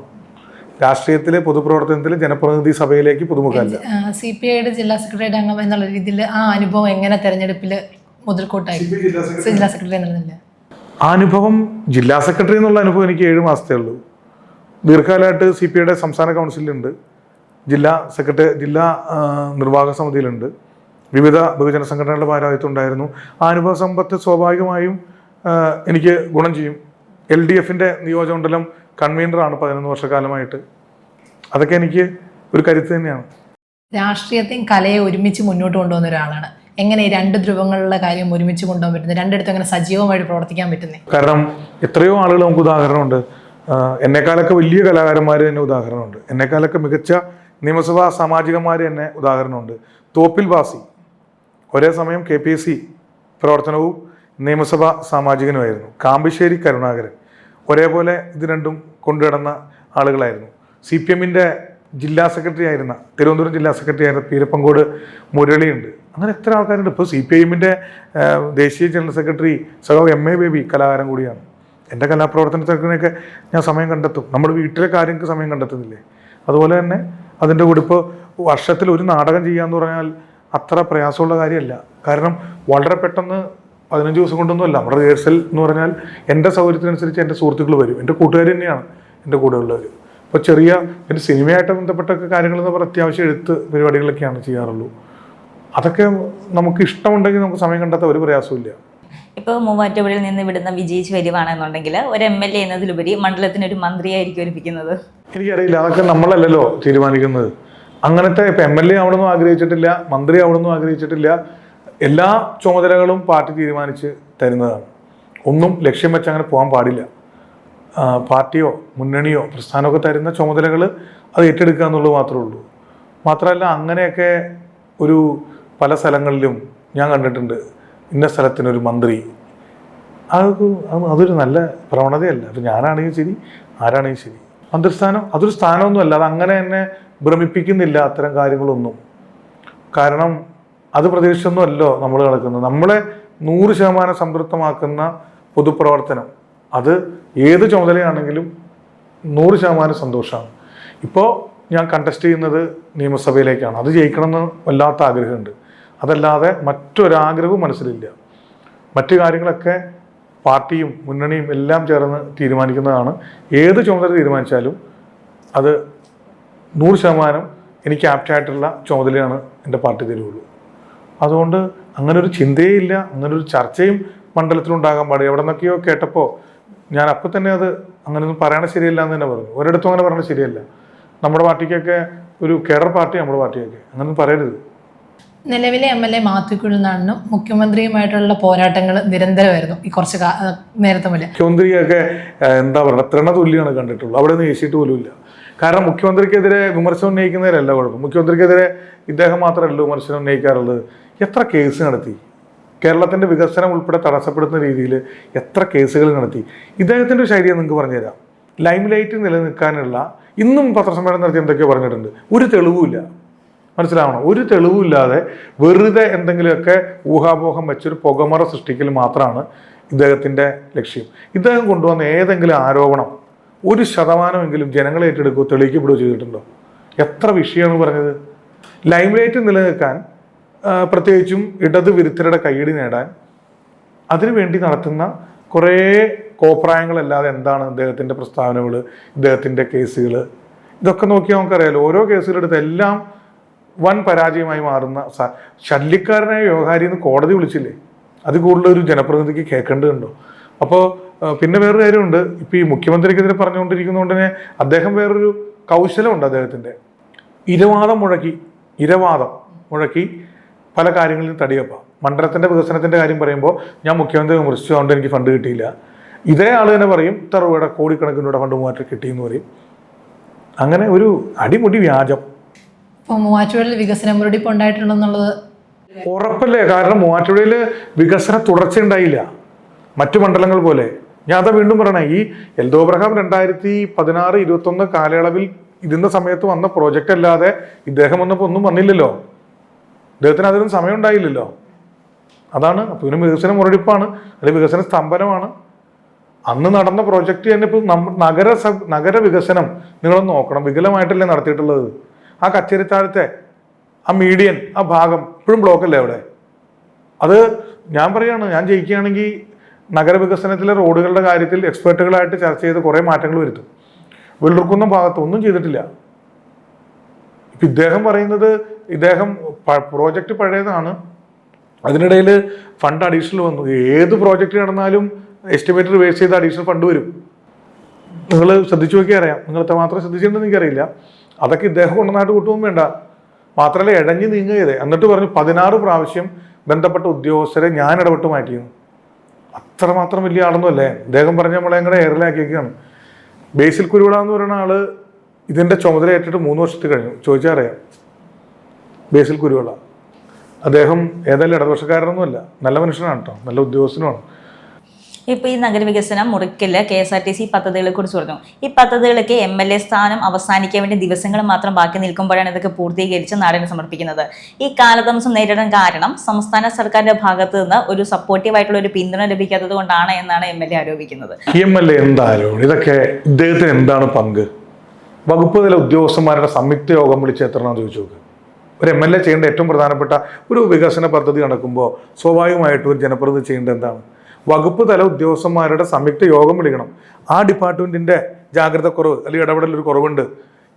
രാഷ്ട്രീയത്തിലെ പൊതുപ്രവർത്തനത്തിലെ ജനപ്രതിനിധി സഭയിലേക്ക് പുതുമുഖമല്ല. CPIയുടെ ജില്ലാ സെക്രട്ടറി അംഗം എന്നുള്ള രീതിയിൽ ആ അനുഭവം എങ്ങനെ തെരഞ്ഞെടുപ്പിൽ മുതൽക്കൂട്ടായി? ജില്ലാ സെക്രട്ടറി എന്നുള്ളതില്ല ആ അനുഭവം. ജില്ലാ സെക്രട്ടറി എന്നുള്ള അനുഭവം എനിക്ക് 7 മാസത്തേ ഉള്ളൂ. ദീർഘകാലമായിട്ട് CPIയുടെ സംസ്ഥാന കൗൺസിലുണ്ട്, ജില്ലാ നിർവാഹക സമിതിയിലുണ്ട്, വിവിധ ബഹുജന സംഘടനകളുടെ ഭാരവാഹിത്വം ഉണ്ടായിരുന്നു. ആ അനുഭവ സമ്പത്ത് സ്വാഭാവികമായും എനിക്ക് ഗുണം ചെയ്യും. LDFന്റെ നിയോജകമണ്ഡലം കൺവീനറാണ് 11 വർഷക്കാലമായിട്ട്. അതൊക്കെ എനിക്ക് ഒരു കരുത്ത് തന്നെയാണ്. രാഷ്ട്രീയത്തെയും കലയെ ഒരുമിച്ച് മുന്നോട്ട് കൊണ്ടുപോകുന്ന ഒരാളാണ്. എങ്ങനെ ഈ 2 ധ്രുവങ്ങളുടെ കാര്യം ഒരുമിച്ച് കൊണ്ടുപോകാൻ പറ്റുന്നത്? രണ്ടിടത്തും എങ്ങനെ സജീവമായിട്ട് പ്രവർത്തിക്കാൻ പറ്റുന്നത്? കാരണം എത്രയോ ആളുകൾ നമുക്ക് ഉദാഹരണമുണ്ട്. എന്നെക്കാളൊക്കെ വലിയ കലാകാരന്മാർ തന്നെ ഉദാഹരണമുണ്ട്. എന്നെക്കാളൊക്കെ മികച്ച നിയമസഭാ സാമാജികന്മാർ തന്നെ ഉദാഹരണമുണ്ട്. തോപ്പിൽ ബാസി ഒരേ സമയം KPSC പ്രവർത്തനവും നിയമസഭാ സാമാജികനുമായിരുന്നു. കാമ്പിശ്ശേരി കരുണാകരൻ ഒരേപോലെ ഇത് രണ്ടും കൊണ്ടുകിടന്ന ആളുകളായിരുന്നു. CPMന്റെ ജില്ലാ സെക്രട്ടറി ആയിരുന്ന, തിരുവനന്തപുരം ജില്ലാ സെക്രട്ടറി ആയിരുന്ന പീരപ്പങ്കോട് മുരളിയുണ്ട്. അങ്ങനെ എത്ര ആൾക്കാരുണ്ട്. ഇപ്പോൾ CPIന്റെ ദേശീയ ജനറൽ സെക്രട്ടറി സഖാവ് MA ബേബി കലാകാരൻ കൂടിയാണ്. എൻ്റെ കലാപ്രവർത്തനത്തിനൊക്കെ ഞാൻ സമയം കണ്ടെത്തും. നമ്മുടെ വീട്ടിലെ കാര്യങ്ങൾക്ക് സമയം കണ്ടെത്തുന്നില്ലേ? അതുപോലെ തന്നെ അതിൻ്റെ കൂടെ ഇപ്പോൾ വർഷത്തിൽ ഒരു നാടകം ചെയ്യാന്ന് പറഞ്ഞാൽ അത്ര പ്രയാസമുള്ള കാര്യമല്ല. കാരണം വളരെ പെട്ടെന്ന് 15 ദിവസം കൊണ്ടൊന്നുമല്ല. നമ്മുടെ റിഹേഴ്സൽ എന്ന് പറഞ്ഞാൽ എൻ്റെ സൗകര്യത്തിനനുസരിച്ച് എൻ്റെ സുഹൃത്തുക്കൾ വരും, എൻ്റെ കൂട്ടുകാർ തന്നെയാണ് എൻ്റെ കൂടെ ഉള്ളവർ. ഇപ്പോൾ ചെറിയ പിന്നെ സിനിമയായിട്ട് ബന്ധപ്പെട്ടൊക്കെ കാര്യങ്ങൾ എന്ന് പറഞ്ഞാൽ അത്യാവശ്യം എഴുത്ത് പരിപാടികളൊക്കെയാണ് ചെയ്യാറുള്ളൂ. അതൊക്കെ നമുക്ക് ഇഷ്ടമുണ്ടെങ്കിൽ നമുക്ക് സമയം കണ്ടെത്താൻ ഒരു പ്രയാസമില്ല. ഇപ്പോൾ മൂവാറ്റുപുഴയിൽ നിന്ന് ഇവിടുന്ന് വിജയിച്ച് വരുവാണെന്നുണ്ടെങ്കിൽ ഒരു MLA എന്നതിലുപരി മണ്ഡലത്തിന് ഒരു മന്ത്രിയായിരിക്കും ഒരുപ്പിക്കുന്നത്. എനിക്കറിയില്ല, അതൊക്കെ നമ്മളല്ലല്ലോ തീരുമാനിക്കുന്നത്. അങ്ങനത്തെ ഇപ്പം MLA അവിടൊന്നും ആഗ്രഹിച്ചിട്ടില്ല, മന്ത്രി അവിടൊന്നും ആഗ്രഹിച്ചിട്ടില്ല. എല്ലാ ചുമതലകളും പാർട്ടി തീരുമാനിച്ച് തരുന്നതാണ്. ഒന്നും ലക്ഷ്യം വെച്ച് അങ്ങനെ പോകാൻ പാടില്ല. പാർട്ടിയോ മുന്നണിയോ പ്രസ്ഥാനമൊക്കെ തരുന്ന ചുമതലകൾ അത് ഏറ്റെടുക്കുക എന്നുള്ളത് മാത്രമേ ഉള്ളൂ. മാത്രമല്ല അങ്ങനെയൊക്കെ ഒരു പല സ്ഥലങ്ങളിലും ഞാൻ കണ്ടിട്ടുണ്ട്, ഇന്ന സ്ഥലത്തിനൊരു മന്ത്രി. അതൊരു നല്ല പ്രവണതയല്ല. അപ്പം ഞാനാണെങ്കിൽ ശരി, ആരാണെങ്കിൽ ശരി. മന്ത്രിസ്ഥാനം അതൊരു സ്ഥാനമൊന്നുമല്ല. അത് അങ്ങനെ തന്നെ ഭ്രമിപ്പിക്കുന്നില്ല അത്തരം കാര്യങ്ങളൊന്നും. കാരണം അത് പ്രതീക്ഷിച്ചൊന്നുമല്ലോ നമ്മൾ നടക്കുന്നത്. നമ്മളെ 100% സംതൃപ്തമാക്കുന്ന പൊതുപ്രവർത്തനം, അത് ഏത് ചുമതലയാണെങ്കിലും 100% സന്തോഷമാണ്. ഇപ്പോൾ ഞാൻ കണ്ടസ്റ്റ് ചെയ്യുന്നത് നിയമസഭയിലേക്കാണ്. അത് ജയിക്കണമെന്ന് വല്ലാത്ത ആഗ്രഹമുണ്ട്. അതല്ലാതെ മറ്റൊരാഗ്രഹവും മനസ്സിലില്ല. മറ്റു കാര്യങ്ങളൊക്കെ പാർട്ടിയും മുന്നണിയും എല്ലാം ചേർന്ന് തീരുമാനിക്കുന്നതാണ്. ഏത് ചുമതല തീരുമാനിച്ചാലും അത് 100% എനിക്ക് ആപ്റ്റായിട്ടുള്ള ചുമതലയാണ് എൻ്റെ പാർട്ടി തരുള്ളൂ. അതുകൊണ്ട് അങ്ങനെ ഒരു ചിന്തയേ ഇല്ല, അങ്ങനെ ഒരു ചർച്ചയും മണ്ഡലത്തിലുണ്ടാകാൻ പാടില്ല. എവിടെ നിന്നൊക്കെയോ കേട്ടപ്പോൾ ഞാൻ അപ്പം തന്നെ അത് അങ്ങനെയൊന്നും പറയണത് ശരിയല്ല എന്ന് തന്നെ പറഞ്ഞു. ഒരിടത്തും അങ്ങനെ പറയണത് ശരിയല്ല. നമ്മുടെ പാർട്ടിക്കൊക്കെ ഒരു കേഡർ പാർട്ടി, നമ്മുടെ പാർട്ടിയൊക്കെ അങ്ങനൊന്നും പറയരുത്. നിലവിലെ MLA മാത്യു കുഴൽനാടനും മുഖ്യമന്ത്രിയുമായിട്ടുള്ള പോരാട്ടങ്ങൾ നിരന്തരമായിരുന്നു ഈ കുറച്ച് നേരത്തെ മുന്നേ. മുഖ്യമന്ത്രിയൊക്കെ എന്താ പറയുക, തൃണതുല്യമാണ് കണ്ടിട്ടുള്ളൂ. അവിടെ നിന്ന് ഏശിയിട്ട് പോലും ഇല്ല. കാരണം മുഖ്യമന്ത്രിക്കെതിരെ വിമർശനം ഉന്നയിക്കുന്നതിലല്ല കുഴപ്പം. മുഖ്യമന്ത്രിക്കെതിരെ ഇദ്ദേഹം മാത്രമല്ല വിമർശനം ഉന്നയിക്കാറുള്ളത്. എത്ര കേസ് നടത്തി, കേരളത്തിൻ്റെ വികസനം ഉൾപ്പെടെ തടസ്സപ്പെടുത്തുന്ന രീതിയിൽ എത്ര കേസുകൾ നടത്തി. ഇദ്ദേഹത്തിൻ്റെ ഒരു ശൈലിയെ നിങ്ങൾക്ക് പറഞ്ഞുതരാം. ലൈം ലൈറ്റ് നിലനിൽക്കാനുള്ള ഇന്നും പത്രസമ്മേളനം നടത്തി എന്തൊക്കെയോ പറഞ്ഞിട്ടുണ്ട്. ഒരു തെളിവുമില്ല, മനസ്സിലാവണം. ഒരു തെളിവുമില്ലാതെ വെറുതെ എന്തെങ്കിലുമൊക്കെ ഊഹാപോഹം വെച്ചൊരു പുകമറ സൃഷ്ടിക്കൽ മാത്രമാണ് ഇദ്ദേഹത്തിൻ്റെ ലക്ഷ്യം. ഇദ്ദേഹം കൊണ്ടുവന്ന ഏതെങ്കിലും ആരോപണം 1% ജനങ്ങളെ ഏറ്റെടുക്കുകയോ തെളിയിക്കപ്പെടുകയോ ചെയ്തിട്ടുണ്ടോ? എത്ര വിഷയമാണ് പറഞ്ഞത്? ലൈം ലൈറ്റ് നിലനിൽക്കാൻ, പ്രത്യേകിച്ചും ഇടത് വിരുദ്ധരുടെ കയ്യടി നേടാൻ അതിനുവേണ്ടി നടത്തുന്ന കുറേ കോപ്രായങ്ങളല്ലാതെ എന്താണ് ഇദ്ദേഹത്തിൻ്റെ പ്രസ്താവനകൾ, ഇദ്ദേഹത്തിൻ്റെ കേസുകൾ? ഇതൊക്കെ നോക്കിയാൽ നമുക്കറിയാലോ. ഓരോ കേസുകളെടുത്ത് എല്ലാം വൻ പരാജയമായി മാറുന്ന ശല്യക്കാരനായ വ്യവഹാരി എന്ന് കോടതി വിളിച്ചില്ലേ? അത് കൂടുതൽ ഒരു ജനപ്രതിനിധിക്ക് കേൾക്കേണ്ടതുണ്ടോ? അപ്പോൾ പിന്നെ വേറൊരു കാര്യമുണ്ട്. ഇപ്പോൾ ഈ മുഖ്യമന്ത്രിക്കെതിരെ പറഞ്ഞുകൊണ്ടിരിക്കുന്നതുകൊണ്ട് തന്നെ അദ്ദേഹം വേറൊരു കൗശലമുണ്ട് അദ്ദേഹത്തിൻ്റെ. ഇരവാദം മുഴക്കി പല കാര്യങ്ങളിലും തടിയപ്പം. മണ്ഡലത്തിൻ്റെ വികസനത്തിൻ്റെ കാര്യം പറയുമ്പോൾ ഞാൻ മുഖ്യമന്ത്രി വിമർശിച്ചു, അതുകൊണ്ട് എനിക്ക് ഫണ്ട് കിട്ടിയില്ല. ഇതേ ആൾ തന്നെ പറയും ഇത്ര രൂപയുടെ കോടിക്കണക്കിന് രൂപ ഫണ്ട് മൂവാറ്റ കിട്ടിയെന്ന് പറയും. അങ്ങനെ ഒരു അടിമുടി വ്യാജം. ഇപ്പോൾ മൂവാറ്റുപുഴയിൽ വികസന മുരടിപ്പ് ഉണ്ടായിട്ടുണ്ടെന്നുള്ളത് ഉറപ്പല്ലേ? കാരണം മൂവാറ്റുപുഴയിൽ വികസന തുടർച്ച ഉണ്ടായില്ല മറ്റു മണ്ഡലങ്ങൾ പോലെ. ഞാൻ അതാ വീണ്ടും പറയണേ, ഈ എൽദോ എബ്രഹാം 2016-21 കാലയളവിൽ ഇതിൻ്റെ സമയത്ത് വന്ന പ്രോജക്റ്റ് അല്ലാതെ ഇദ്ദേഹം വന്നപ്പോൾ ഒന്നും വന്നില്ലല്ലോ. ഇദ്ദേഹത്തിന് അതിനും സമയം ഉണ്ടായില്ലല്ലോ. അതാണ്. അപ്പോൾ ഇതിന് വികസന മുരടിപ്പാണ്, അല്ലെങ്കിൽ വികസന സ്തംഭനമാണ്. അന്ന് നടന്ന പ്രോജക്റ്റ് തന്നെ ഇപ്പോൾ നഗര വികസനം നിങ്ങളൊന്ന് നോക്കണം. വികലമായിട്ടല്ലേ നടത്തിയിട്ടുള്ളത്. ആ കച്ചേരിത്താഴത്തെ ആ മീഡിയൻ ആ ഭാഗം ഇപ്പോഴും ബ്ലോക്കല്ലേ അവിടെ. അത് ഞാൻ പറയാണ്, ഞാൻ ജയിക്കുകയാണെങ്കിൽ നഗരവികസനത്തിലെ റോഡുകളുടെ കാര്യത്തിൽ എക്സ്പെർട്ടുകളായിട്ട് ചർച്ച ചെയ്ത് കുറേ മാറ്റങ്ങൾ വരുത്തും. വെള്ളൂർക്കുന്നം ഭാഗത്ത് ഒന്നും ചെയ്തിട്ടില്ല. ഇപ്പം ഇദ്ദേഹം പറയുന്നത് ഇദ്ദേഹം പ്രോജക്റ്റ് പഴയതാണ്, അതിനിടയിൽ ഫണ്ട് അഡീഷണൽ വന്നു. ഏത് പ്രോജക്റ്റ് നടന്നാലും എസ്റ്റിമേറ്റ് റിവേഴ്സ് ചെയ്ത് അഡീഷണൽ ഫണ്ട് വരും. നിങ്ങൾ ശ്രദ്ധിച്ചു നോക്കിയാൽ അറിയാം. നിങ്ങൾ മാത്രം ശ്രദ്ധിച്ചിട്ടുണ്ടെന്ന് എനിക്കറിയില്ല. അതൊക്കെ ഇദ്ദേഹം കൊണ്ടുവന്നായിട്ട് കൂട്ടുമ്പോൾ വേണ്ട. മാത്രമല്ല ഇഴഞ്ഞു നീങ്ങുകയത്. എന്നിട്ട് പറഞ്ഞു 16 പ്രാവശ്യം ബന്ധപ്പെട്ട ഉദ്യോഗസ്ഥരെ ഞാൻ ഇടപെട്ട് മാറ്റിയിരുന്നു. അത്രമാത്രം വലിയ ആളൊന്നുമല്ലേ. അദ്ദേഹം പറഞ്ഞ നമ്മളെ ഞങ്ങളുടെ എയറിലാക്കിയൊക്കെയാണ്. ബേസിൽ കുരുവിള എന്ന് പറയുന്ന ആള് ഇതിൻ്റെ ചുമതല ഏറ്റിട്ട് 3 വർഷത്തിൽ കഴിഞ്ഞു. ചോദിച്ചാൽ അറിയാം. ബേസിൽ കുരുവിള അദ്ദേഹം ഏതായാലും ഇടതുപക്ഷക്കാരനൊന്നുമല്ല, നല്ല മനുഷ്യനാണ് കേട്ടോ, നല്ല ഉദ്യോഗസ്ഥനുമാണ്. ഇപ്പോൾ ഈ നഗരവികസനം മുറിക്കല് KSRTC പദ്ധതികളെ കുറിച്ച് പറഞ്ഞു. ഈ പദ്ധതികളൊക്കെ MLA സ്ഥാനം അവസാനിക്കാൻ വേണ്ടി ദിവസങ്ങൾ മാത്രം ബാക്കി നിൽക്കുമ്പോഴാണ് ഇതൊക്കെ പൂർത്തീകരിച്ച് നാടിന് സമർപ്പിക്കുന്നത്. ഈ കാലതാമസം നേരിടാൻ കാരണം സംസ്ഥാന സർക്കാരിന്റെ ഭാഗത്ത് നിന്ന് ഒരു സപ്പോർട്ടീവായിട്ടുള്ള ഒരു പിന്തുണ ലഭിക്കാത്തത് കൊണ്ടാണ് എന്നാണ് MLA ആരോപിക്കുന്നത്. MLA എന്തായാലും ഇതൊക്കെ ഇദ്ദേഹത്തിന് എന്താണ് പങ്ക്? വകുപ്പ് തല ഉദ്യോഗസ്ഥന്മാരുടെ സംയുക്ത യോഗം വിളിച്ച് എത്രണമെന്ന് ചോദിച്ചു നോക്ക്. ഒരു MLA ചെയ്യേണ്ട ഏറ്റവും പ്രധാനപ്പെട്ട ഒരു വികസന പദ്ധതി നടക്കുമ്പോൾ സ്വാഭാവികമായിട്ടും ഒരു ജനപ്രതിനിധി ചെയ്യേണ്ടത് എന്താണ്? വകുപ്പ് തല ഉദ്യോഗസ്ഥന്മാരുടെ സംയുക്ത യോഗം വിളിക്കണം. ആ ഡിപ്പാർട്ട്മെൻറ്റിൻ്റെ ജാഗ്രത കുറവ് അല്ലെങ്കിൽ ഇടപെടൽ ഒരു കുറവുണ്ട്,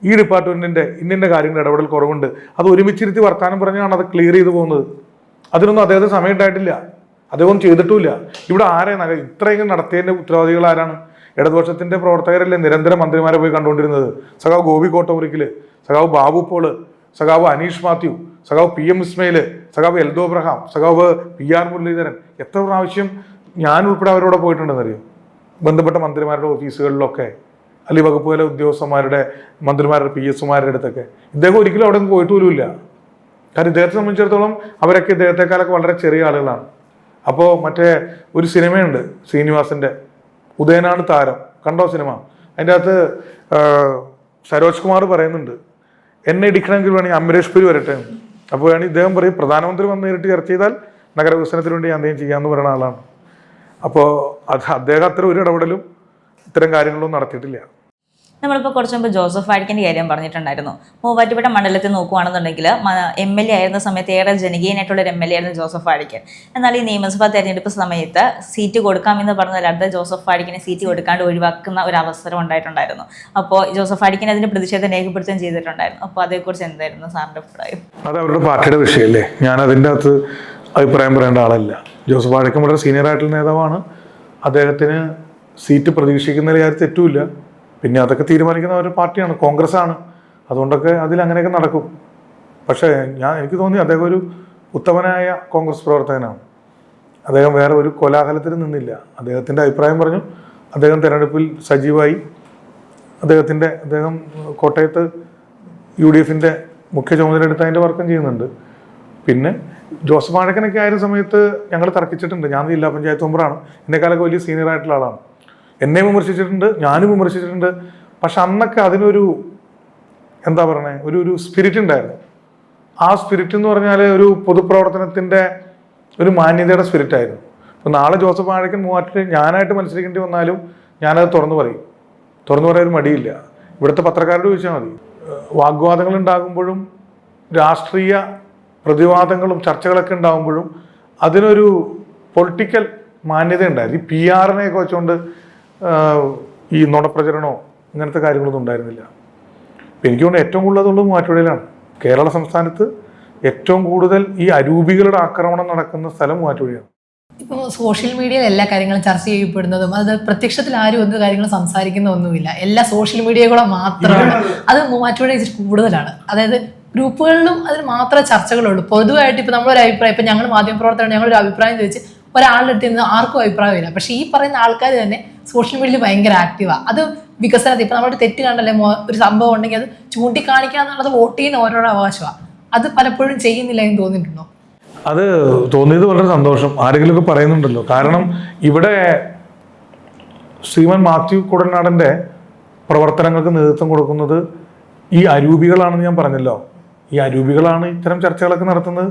ഈ ഡിപ്പാർട്ട്മെൻറ്റിൻ്റെ ഇന്ന കാര്യങ്ങളുടെ ഇടപെടൽ കുറവുണ്ട്, അത് ഒരുമിച്ചിരുത്തി വർത്താനം പറഞ്ഞാണ് അത് ക്ലിയർ ചെയ്തു പോകുന്നത്. അതിനൊന്നും അദ്ദേഹത്തിന് സമയം ഉണ്ടായിട്ടില്ല, അദ്ദേഹം ചെയ്തിട്ടുമില്ല. ഇവിടെ ഇത്രയെങ്കിലും നടത്തിയതിൻ്റെ ഉത്തരവാദികൾ ആരാണ്? ഇടതുപക്ഷത്തിൻ്റെ പ്രവർത്തകരല്ലേ നിരന്തരം മന്ത്രിമാരെ പോയി കണ്ടുകൊണ്ടിരുന്നത്? സഖാവ് ഗോപി കോട്ടമുറിക്കൽ, സഖാവ് ബാബു പോള്, സഖാവ് അനീഷ് മാത്യു, സഖാവ് PM ഇസ്മയിൽ, സഖാവ് എൽദോ അബ്രഹാം, സഖാവ് PR മുരളീധരൻ. എത്ര പ്രാവശ്യം ഞാൻ ഉൾപ്പെടെ അവരോട് പോയിട്ടുണ്ടെന്നറിയോ? ബന്ധപ്പെട്ട മന്ത്രിമാരുടെ ഓഫീസുകളിലൊക്കെ, അല്ലെങ്കിൽ വകുപ്പ് തല ഉദ്യോഗസ്ഥന്മാരുടെ മന്ത്രിമാരുടെ PSമാരുടെ അടുത്തൊക്കെ. ഇദ്ദേഹം ഒരിക്കലും അവിടെ നിന്ന് പോയിട്ട് പോലുമില്ല. കാരണം ഇദ്ദേഹത്തെ സംബന്ധിച്ചിടത്തോളം അവരൊക്കെ ഇദ്ദേഹത്തെക്കാളൊക്കെ വളരെ ചെറിയ ആളുകളാണ്. അപ്പോൾ മറ്റേ ഒരു സിനിമയുണ്ട് ശ്രീനിവാസൻ്റെ, ഉദയനാണ് താരം, കണ്ടോ സിനിമ? അതിൻ്റെ അകത്ത് സരോജ് കുമാർ പറയുന്നുണ്ട്, എന്നെ ഇടിക്കണമെങ്കിൽ വേണമെങ്കിൽ അമരേഷ് പുരി വരട്ടെ. അപ്പോൾ വേണമെങ്കിൽ ഇദ്ദേഹം പറയും, പ്രധാനമന്ത്രി വന്ന് നേരിട്ട് ചർച്ച ചെയ്താൽ നഗരവികസനത്തിന് വേണ്ടി ഞാൻ എന്തെങ്കിലും ചെയ്യാമെന്ന് പറയുന്ന ആളാണ്. അപ്പോൾ അദ്ദേഹം അത്തരം ഒരു ഇടപെടലും ഇത്തരം കാര്യങ്ങളൊന്നും നടത്തിയിട്ടില്ല. നമ്മളിപ്പോൾ കുറച്ച് മുമ്പ് ജോസഫ് വാഴക്കൻ്റെ കാര്യം പറഞ്ഞിട്ടുണ്ടായിരുന്നു. മൂവാറ്റുപുഴ മണ്ഡലത്തിൽ നോക്കുകയാണെന്നുണ്ടെങ്കിൽ MLA ആയിരുന്ന സമയത്ത് ഏറെ ജനകീയനായിട്ടുള്ള ഒരു MLA ആയിരുന്നു ജോസഫ് വാഴക്കൻ. എന്നാൽ ഈ നിയമസഭാ തെരഞ്ഞെടുപ്പ് സമയത്ത് സീറ്റ് കൊടുക്കാമെന്ന് പറഞ്ഞതല്ലാതെ ജോസഫ് വാഴക്കന് സീറ്റ് കൊടുക്കാണ്ട് ഒഴിവാക്കുന്ന ഒരു അവസരം ഉണ്ടായിട്ടുണ്ടായിരുന്നു. അപ്പോൾ ജോസഫ് വാഴക്കൻ അതിന് പ്രതിഷേധം രേഖപ്പെടുത്തുകയും ചെയ്തിട്ടുണ്ടായിരുന്നു. അപ്പോൾ അതേക്കുറിച്ച് എന്തായിരുന്നു സാറിൻ്റെ അഭിപ്രായം? അത് അവരുടെ പാർട്ടിയുടെ വിഷയമല്ലേ, ഞാൻ അതിൻ്റെ അകത്ത് അഭിപ്രായം പറയേണ്ട ആളല്ല. ജോസഫ് വാഴക്കൻ വളരെ സീനിയർ ആയിട്ടുള്ള നേതാവാണ്. അദ്ദേഹത്തിന് സീറ്റ് പ്രതീക്ഷിക്കുന്നതിൽ കാര്യം തെറ്റുമില്ല. പിന്നെ അതൊക്കെ തീരുമാനിക്കുന്ന ഒരു പാർട്ടിയാണ്, കോൺഗ്രസ് ആണ്. അതുകൊണ്ടൊക്കെ അങ്ങനെയൊക്കെ നടക്കും. പക്ഷേ എനിക്ക് തോന്നി അദ്ദേഹം ഒരു ഉത്തമനായ കോൺഗ്രസ് പ്രവർത്തകനാണ്. അദ്ദേഹം വേറെ ഒരു കോലാഹലത്തിന് നിന്നില്ല. അദ്ദേഹത്തിൻ്റെ അഭിപ്രായം പറഞ്ഞു. അദ്ദേഹം തിരഞ്ഞെടുപ്പിൽ സജീവമായി. അദ്ദേഹം കോട്ടയത്ത് UDFൻ്റെ മുഖ്യ ചുമതല എടുത്ത് അതിൻ്റെ വർക്കും ചെയ്യുന്നുണ്ട്. പിന്നെ ജോസഫ് വാഴക്കനൊക്കെ ആയിരുന്ന സമയത്ത് ഞങ്ങൾ തർക്കിച്ചിട്ടുണ്ട്. ഞാൻ ജില്ലാ പഞ്ചായത്ത് മെമ്പറാണ്, എന്നെക്കാളൊക്കെ വലിയ സീനിയർ ആയിട്ടുള്ള ആളാണ്. എന്നെ വിമർശിച്ചിട്ടുണ്ട്, ഞാനും വിമർശിച്ചിട്ടുണ്ട്. പക്ഷെ അന്നൊക്കെ അതിനൊരു എന്താ പറയണേ, ഒരു സ്പിരിറ്റ് ഉണ്ടായിരുന്നു. ആ സ്പിരിറ്റ് എന്ന് പറഞ്ഞാൽ ഒരു പൊതുപ്രവർത്തനത്തിൻ്റെ ഒരു മാന്യതയുടെ സ്പിരിറ്റായിരുന്നു. അപ്പോൾ നാളെ ജോസഫ് വാഴക്കൻ മൂവാറ്റിൽ ഞാനായിട്ട് മത്സരിക്കേണ്ടി വന്നാലും ഞാനത് തുറന്നു പറയും. തുറന്നു പറയാൻ ഒരു മടിയില്ല. ഇവിടുത്തെ പത്രക്കാരോട് ചോദിച്ചാൽ മതി. വാഗ്വാദങ്ങൾ ഉണ്ടാകുമ്പോഴും രാഷ്ട്രീയ പ്രതിവാദങ്ങളും ചർച്ചകളൊക്കെ ഉണ്ടാകുമ്പോഴും അതിനൊരു പൊളിറ്റിക്കൽ മാന്യത ഉണ്ടായിരുന്നു. ഈ PR-നെയൊക്കെ വെച്ചുകൊണ്ട് ഈ നുണപ്രചരണമോ ഇങ്ങനത്തെ കാര്യങ്ങളൊന്നും ഉണ്ടായിരുന്നില്ല. അപ്പം എനിക്ക് തോന്നുന്നു ഏറ്റവും കൂടുതലുള്ളത് മൂവാറ്റുപുഴയിലാണ്. കേരള സംസ്ഥാനത്ത് ഏറ്റവും കൂടുതൽ ഈ അരൂപികളുടെ ആക്രമണം നടക്കുന്ന സ്ഥലം മൂവാറ്റുപുഴയാണ്. ഇപ്പോൾ സോഷ്യൽ മീഡിയയിൽ എല്ലാ കാര്യങ്ങളും ചർച്ച ചെയ്യപ്പെടുന്നതും അത് പ്രത്യക്ഷത്തിൽ ആരും ഒന്നും കാര്യങ്ങൾ സംസാരിക്കുന്ന ഒന്നുമില്ല. എല്ലാ സോഷ്യൽ മീഡിയകളോ മാത്രമാണ്. അത് മൂവാറ്റുപുഴ ഇച്ചിരി കൂടുതലാണ്. അതായത് ഗ്രൂപ്പുകളിലും അതിന് മാത്രമേ ചർച്ചകളുള്ളൂ. പൊതുവായിട്ട് ഇപ്പം നമ്മളൊരു അഭിപ്രായം, ഇപ്പം ഞങ്ങൾ മാധ്യമപ്രവർത്തകർ ഞങ്ങളൊരു അഭിപ്രായം ചോദിച്ച് ഒരാളുടെ അടുത്ത് നിന്ന് ആർക്കും അഭിപ്രായമില്ല. പക്ഷേ ഈ പറയുന്ന ആൾക്കാർ തന്നെ സോഷ്യൽ മീഡിയയിൽ ഭയങ്കര ആക്റ്റീവാണ്. അത് വികസനത്തിൽ ഇപ്പം നമ്മുടെ തെറ്റ് കണ്ടല്ലേ ഒരു സംഭവം ഉണ്ടെങ്കിൽ അത് ചൂണ്ടിക്കാണിക്കുക എന്നുള്ളത് വോട്ട് ചെയ്യുന്ന ഓരോരോ അവകാശമാണ്. അത് പലപ്പോഴും ചെയ്യുന്നില്ല എന്ന് തോന്നിയിട്ടുണ്ടോ? അത് തോന്നിയത് വളരെ സന്തോഷം. ആരെങ്കിലുമൊക്കെ പറയുന്നുണ്ടല്ലോ. കാരണം ഇവിടെ ശ്രീമാൻ മാത്യു കുടനാടൻ്റെ പ്രവർത്തനങ്ങൾക്ക് നേതൃത്വം കൊടുക്കുന്നത് ഈ അരൂപികളാണെന്ന് ഞാൻ പറഞ്ഞല്ലോ. ഈ അരൂപികളാണ് ഇത്തരം ചർച്ചകളൊക്കെ നടത്തുന്നത്.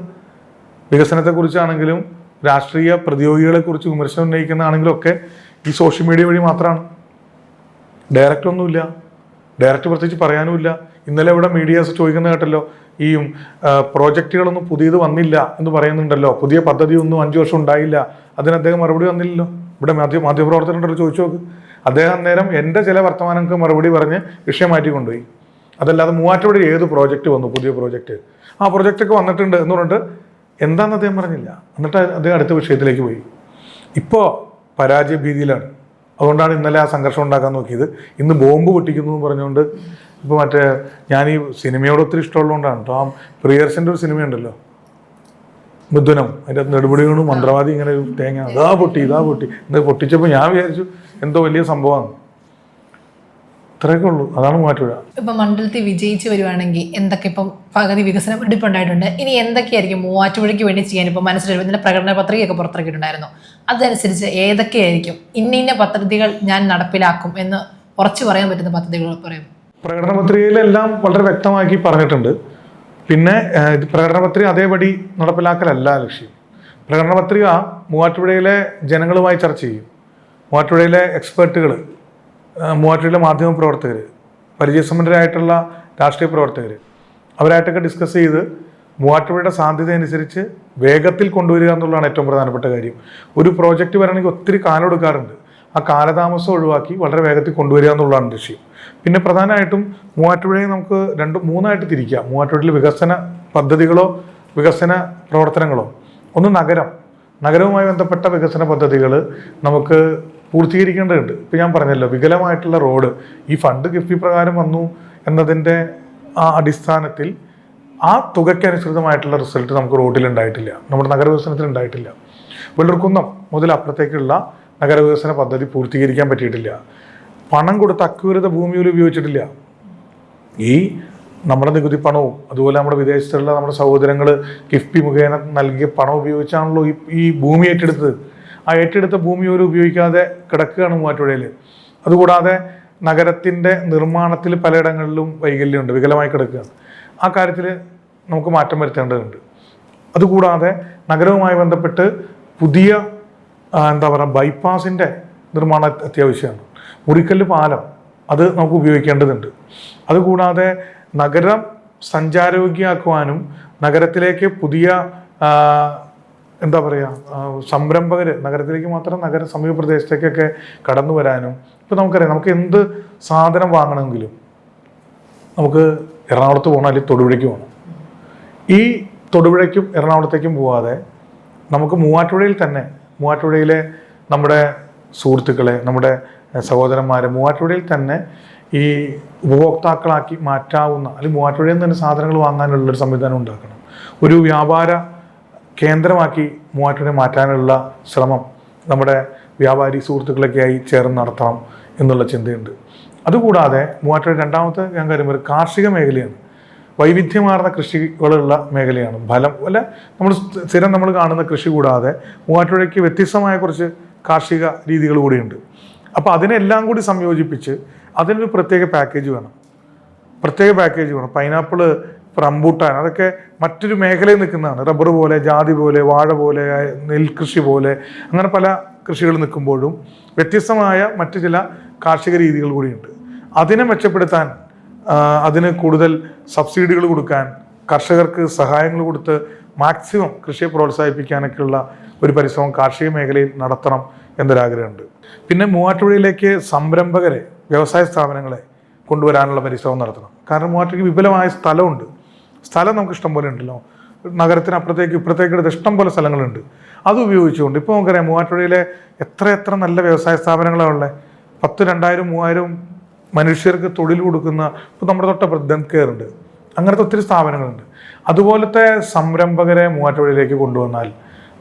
വികസനത്തെക്കുറിച്ചാണെങ്കിലും രാഷ്ട്രീയ പ്രതിയോഗികളെക്കുറിച്ച് വിമർശനം ഉന്നയിക്കുന്നതാണെങ്കിലും ഒക്കെ ഈ സോഷ്യൽ മീഡിയ വഴി മാത്രമാണ്. ഡയറക്റ്റ് ഒന്നുമില്ല, ഡയറക്റ്റ് പ്രത്യേകിച്ച് പറയാനുമില്ല. ഇന്നലെ ഇവിടെ മീഡിയാസ് ചോദിക്കുന്ന കേട്ടല്ലോ, ഈ പ്രോജക്റ്റുകളൊന്നും പുതിയത് വന്നില്ല എന്ന് പറയുന്നുണ്ടല്ലോ, പുതിയ പദ്ധതിയൊന്നും 5 വർഷം ഉണ്ടായില്ല. അതിന് അദ്ദേഹം മറുപടി വന്നില്ലല്ലോ. ഇവിടെ മാധ്യമപ്രവർത്തകരുണ്ടല്ലോ, ചോദിച്ചു നോക്ക്. അദ്ദേഹം അന്നേരം എൻ്റെ ചില വർത്തമാനങ്ങൾക്ക് മറുപടി പറഞ്ഞ് വിഷയം മാറ്റിക്കൊണ്ടുപോയി. അതല്ലാതെ മൂവാറ്റുപുഴ ഏത് പ്രോജക്റ്റ് വന്നു, പുതിയ പ്രോജക്റ്റ്, ആ പ്രോജക്റ്റൊക്കെ വന്നിട്ടുണ്ട് എന്ന് പറഞ്ഞിട്ട് എന്താണെന്ന് അദ്ദേഹം പറഞ്ഞില്ല. എന്നിട്ട് അദ്ദേഹം അടുത്ത വിഷയത്തിലേക്ക് പോയി. ഇപ്പോൾ പരാജയ ഭീതിയിലാണ്. അതുകൊണ്ടാണ് ഇന്നലെ ആ സംഘർഷം ഉണ്ടാക്കാൻ നോക്കിയത്. ഇന്ന് ബോംബ് പൊട്ടിക്കുന്നു എന്ന് പറഞ്ഞുകൊണ്ട് ഇപ്പോൾ ഞാൻ ഈ സിനിമയോട് ഒത്തിരി ഇഷ്ടമുള്ളതുകൊണ്ടാണ് കേട്ടോ. ആ പ്രിയർസിൻ്റെ ഒരു സിനിമയുണ്ടല്ലോ, മിഥുനം, അതിൻ്റെ അകത്ത് നെടുപടികളും മന്ത്രവാദി ഇങ്ങനെ ഒരു തേങ്ങ ഇതാ പൊട്ടി ഇന്ന് പൊട്ടിച്ചപ്പോൾ ഞാൻ വിചാരിച്ചു എന്തോ വലിയ സംഭവമാണ്. ഇത്രയൊക്കെ ഉള്ളൂ. അതാണ് മൂവാറ്റുപുഴ. ഇപ്പം മണ്ഡലത്തിൽ വിജയിച്ച് വരുവാണെങ്കിൽ എന്തൊക്കെ ഇപ്പം പകുതി വികസനം ഉണ്ടായിട്ടുണ്ട്. ഇനി എന്തൊക്കെയായിരിക്കും മൂവാറ്റുപുഴയ്ക്ക് വേണ്ടി ചെയ്യാൻ ഇപ്പോൾ മനസ്സിലായി? ഇതിൻ്റെ പ്രകടന പത്രികയൊക്കെ പുറത്തിറക്കിയിട്ടുണ്ടായിരുന്നു. അതനുസരിച്ച് ഏതൊക്കെയായിരിക്കും ഇന്ന പദ്ധതികൾ ഞാൻ നടപ്പിലാക്കും എന്ന് ഉറച്ചു പറയാൻ പറ്റുന്ന പദ്ധതികൾ പറയും? പ്രകടന പത്രികയിലെല്ലാം വളരെ വ്യക്തമാക്കി പറഞ്ഞിട്ടുണ്ട്. പിന്നെ പ്രകടന പത്രിക അതേപടി നടപ്പിലാക്കലല്ല ലക്ഷ്യം. പ്രകടന പത്രിക മൂവാറ്റുപുഴയിലെ ജനങ്ങളുമായി ചർച്ച ചെയ്യും. മൂവാറ്റുപുഴയിലെ എക്സ്പേർട്ടുകൾ, മൂവാറ്റുപുഴയിലെ മാധ്യമപ്രവർത്തകർ, പരിചയസമ്പന്നരായിട്ടുള്ള രാഷ്ട്രീയ പ്രവർത്തകർ, അവരായിട്ടൊക്കെ ഡിസ്കസ് ചെയ്ത് മൂവാറ്റുപുഴയുടെ സാധ്യത അനുസരിച്ച് വേഗത്തിൽ കൊണ്ടുവരിക എന്നുള്ളതാണ് ഏറ്റവും പ്രധാനപ്പെട്ട കാര്യം. ഒരു പ്രോജക്റ്റ് വരണമെങ്കിൽ ഒത്തിരി കാലം എടുക്കാറുണ്ട്. ആ കാലതാമസം ഒഴിവാക്കി വളരെ വേഗത്തിൽ കൊണ്ടുവരിക എന്നുള്ളതാണ് ലക്ഷ്യം. പിന്നെ പ്രധാനമായിട്ടും മൂവാറ്റുപുഴയെ നമുക്ക് മൂന്നായിട്ട് തിരിക്കാം. മൂവാറ്റുപുഴയിൽ വികസന പദ്ധതികളോ വികസന പ്രവർത്തനങ്ങളോ. ഒന്ന് നഗരവുമായി ബന്ധപ്പെട്ട വികസന പദ്ധതികൾ നമുക്ക് പൂർത്തീകരിക്കേണ്ടതുണ്ട്. ഇപ്പം ഞാൻ പറഞ്ഞല്ലോ, വികലമായിട്ടുള്ള റോഡ് ഈ ഫണ്ട് കിഫ്ബി പ്രകാരം വന്നു എന്നതിൻ്റെ ആ അടിസ്ഥാനത്തിൽ ആ തുകയ്ക്കനുസൃതമായിട്ടുള്ള റിസൾട്ട് നമുക്ക് റോഡിൽ ഉണ്ടായിട്ടില്ല, നമ്മുടെ നഗരവികസനത്തിൽ ഉണ്ടായിട്ടില്ല. വെള്ളൂർക്കുന്നം മുതൽ അപ്പുറത്തേക്കുള്ള നഗരവികസന പദ്ധതി പൂർത്തീകരിക്കാൻ പറ്റിയിട്ടില്ല. പണം കൊടുത്ത് അക്യൂരത ഭൂമിയിൽ ഉപയോഗിച്ചിട്ടില്ല. ഈ നമ്മുടെ നികുതി പണവും അതുപോലെ നമ്മുടെ വിദേശത്തുള്ള നമ്മുടെ സഹോദരങ്ങൾ കിഫ്ബി മുഖേന നൽകിയ പണം ഉപയോഗിച്ചാണല്ലോ ഈ ഭൂമി ഏറ്റെടുത്തത്. ആ ഏറ്റെടുത്ത ഭൂമി ഒരു ഉപയോഗിക്കാതെ കിടക്കുകയാണ് മൂവാറ്റുപുഴയിൽ. അതുകൂടാതെ നഗരത്തിൻ്റെ നിർമ്മാണത്തിൽ പലയിടങ്ങളിലും വൈകല്യമുണ്ട്, വികലമായി കിടക്കുകയാണ്. ആ കാര്യത്തിൽ നമുക്ക് മാറ്റം വരുത്തേണ്ടതുണ്ട്. അതുകൂടാതെ നഗരവുമായി ബന്ധപ്പെട്ട് പുതിയ ബൈപ്പാസിൻ്റെ നിർമ്മാണം അത്യാവശ്യമാണ്. മുറിക്കല്ല് പാലം അത് നമുക്ക് ഉപയോഗിക്കേണ്ടതുണ്ട്. അതുകൂടാതെ നഗരം സഞ്ചാരയോഗ്യമാക്കുവാനും നഗരത്തിലേക്ക് പുതിയ സംരംഭകർ നഗരത്തിലേക്ക് മാത്രം നഗര സമീപ പ്രദേശത്തേക്കൊക്കെ കടന്നു വരാനും. ഇപ്പം നമുക്കറിയാം, നമുക്ക് എന്ത് സാധനം വാങ്ങണമെങ്കിലും നമുക്ക് എറണാകുളത്ത് പോകണം, അല്ലെങ്കിൽ തൊടുപുഴയ്ക്ക് പോകണം. ഈ തൊടുപുഴയ്ക്കും എറണാകുളത്തേക്കും പോവാതെ നമുക്ക് മൂവാറ്റുപുഴയിലെ നമ്മുടെ സുഹൃത്തുക്കളെ, നമ്മുടെ സഹോദരന്മാരെ മൂവാറ്റുപുഴയിൽ തന്നെ ഈ ഉപഭോക്താക്കളാക്കി മാറ്റാവുന്ന, അല്ലെങ്കിൽ മൂവാറ്റുപുഴയിൽ നിന്ന് തന്നെ സാധനങ്ങൾ വാങ്ങാനുള്ളൊരു സംവിധാനം ഉണ്ടാക്കണം. ഒരു വ്യാപാര കേന്ദ്രമാക്കി മൂവാറ്റുപുഴയെ മാറ്റാനുള്ള ശ്രമം നമ്മുടെ വ്യാപാരി സുഹൃത്തുക്കളൊക്കെയായി ചേർന്ന് നടത്തണം എന്നുള്ള ചിന്തയുണ്ട്. അതുകൂടാതെ മൂവാറ്റുപുഴ രണ്ടാമത്തെ ഞാൻ കാര്യം ഒരു കാർഷിക മേഖലയാണ്. വൈവിധ്യമാർന്ന കൃഷികളുള്ള മേഖലയാണ്. നമ്മൾ കാണുന്ന കൃഷി കൂടാതെ മൂവാറ്റുപുഴയ്ക്ക് വ്യത്യസ്തമായ കുറച്ച് കാർഷിക രീതികൾ കൂടിയുണ്ട്. അപ്പോൾ അതിനെല്ലാം കൂടി സംയോജിപ്പിച്ച് അതിനൊരു പ്രത്യേക പാക്കേജ് വേണം. പൈനാപ്പിള്, റംബൂട്ടാൻ, അതൊക്കെ മറ്റൊരു മേഖലയിൽ നിൽക്കുന്നതാണ്. റബ്ബർ പോലെ, ജാതി പോലെ, വാഴ പോലെ, നെൽകൃഷി പോലെ, അങ്ങനെ പല കൃഷികൾ നിൽക്കുമ്പോഴും വ്യത്യസ്തമായ മറ്റു ചില കാർഷിക രീതികൾ കൂടിയുണ്ട്. അതിനെ മെച്ചപ്പെടുത്താൻ, അതിന് കൂടുതൽ സബ്സിഡികൾ കൊടുക്കാൻ, കർഷകർക്ക് സഹായങ്ങൾ കൊടുത്ത് മാക്സിമം കൃഷിയെ പ്രോത്സാഹിപ്പിക്കാനൊക്കെയുള്ള ഒരു പരിശ്രമം കാർഷിക മേഖലയിൽ നടത്തണം എന്നൊരാഗ്രഹമുണ്ട്. പിന്നെ മൂവാറ്റുപുഴയിലേക്ക് സംരംഭകരെ, വ്യവസായ സ്ഥാപനങ്ങളെ കൊണ്ടുവരാനുള്ള പരിശ്രമം നടത്തണം. കാരണം മൂവാറ്റുപുഴയ്ക്ക് വിപുലമായ സ്ഥലമുണ്ട്. സ്ഥലം നമുക്ക് ഇഷ്ടം പോലെ ഉണ്ടല്ലോ. നഗരത്തിന് അപ്പുറത്തേക്ക് ഇപ്പുറത്തേക്ക് എടുത്ത് ഇഷ്ടം പോലെ സ്ഥലങ്ങളുണ്ട്. അത് ഉപയോഗിച്ചുകൊണ്ട് ഇപ്പോൾ നമുക്കറിയാം മൂവാറ്റുപുഴയിലെ എത്ര നല്ല വ്യവസായ സ്ഥാപനങ്ങളാണ് ഉള്ളത്. 10, 2000, 3000 മനുഷ്യർക്ക് തൊഴിൽ കൊടുക്കുന്ന, ഇപ്പോൾ നമ്മുടെ തൊട്ടപ്പുറത്ത് ഡെം കെയർ ഉണ്ട്, അങ്ങനത്തെ ഒത്തിരി സ്ഥാപനങ്ങളുണ്ട്. അതുപോലത്തെ സംരംഭകരെ മൂവാറ്റുപുഴയിലേക്ക് കൊണ്ടുവന്നാൽ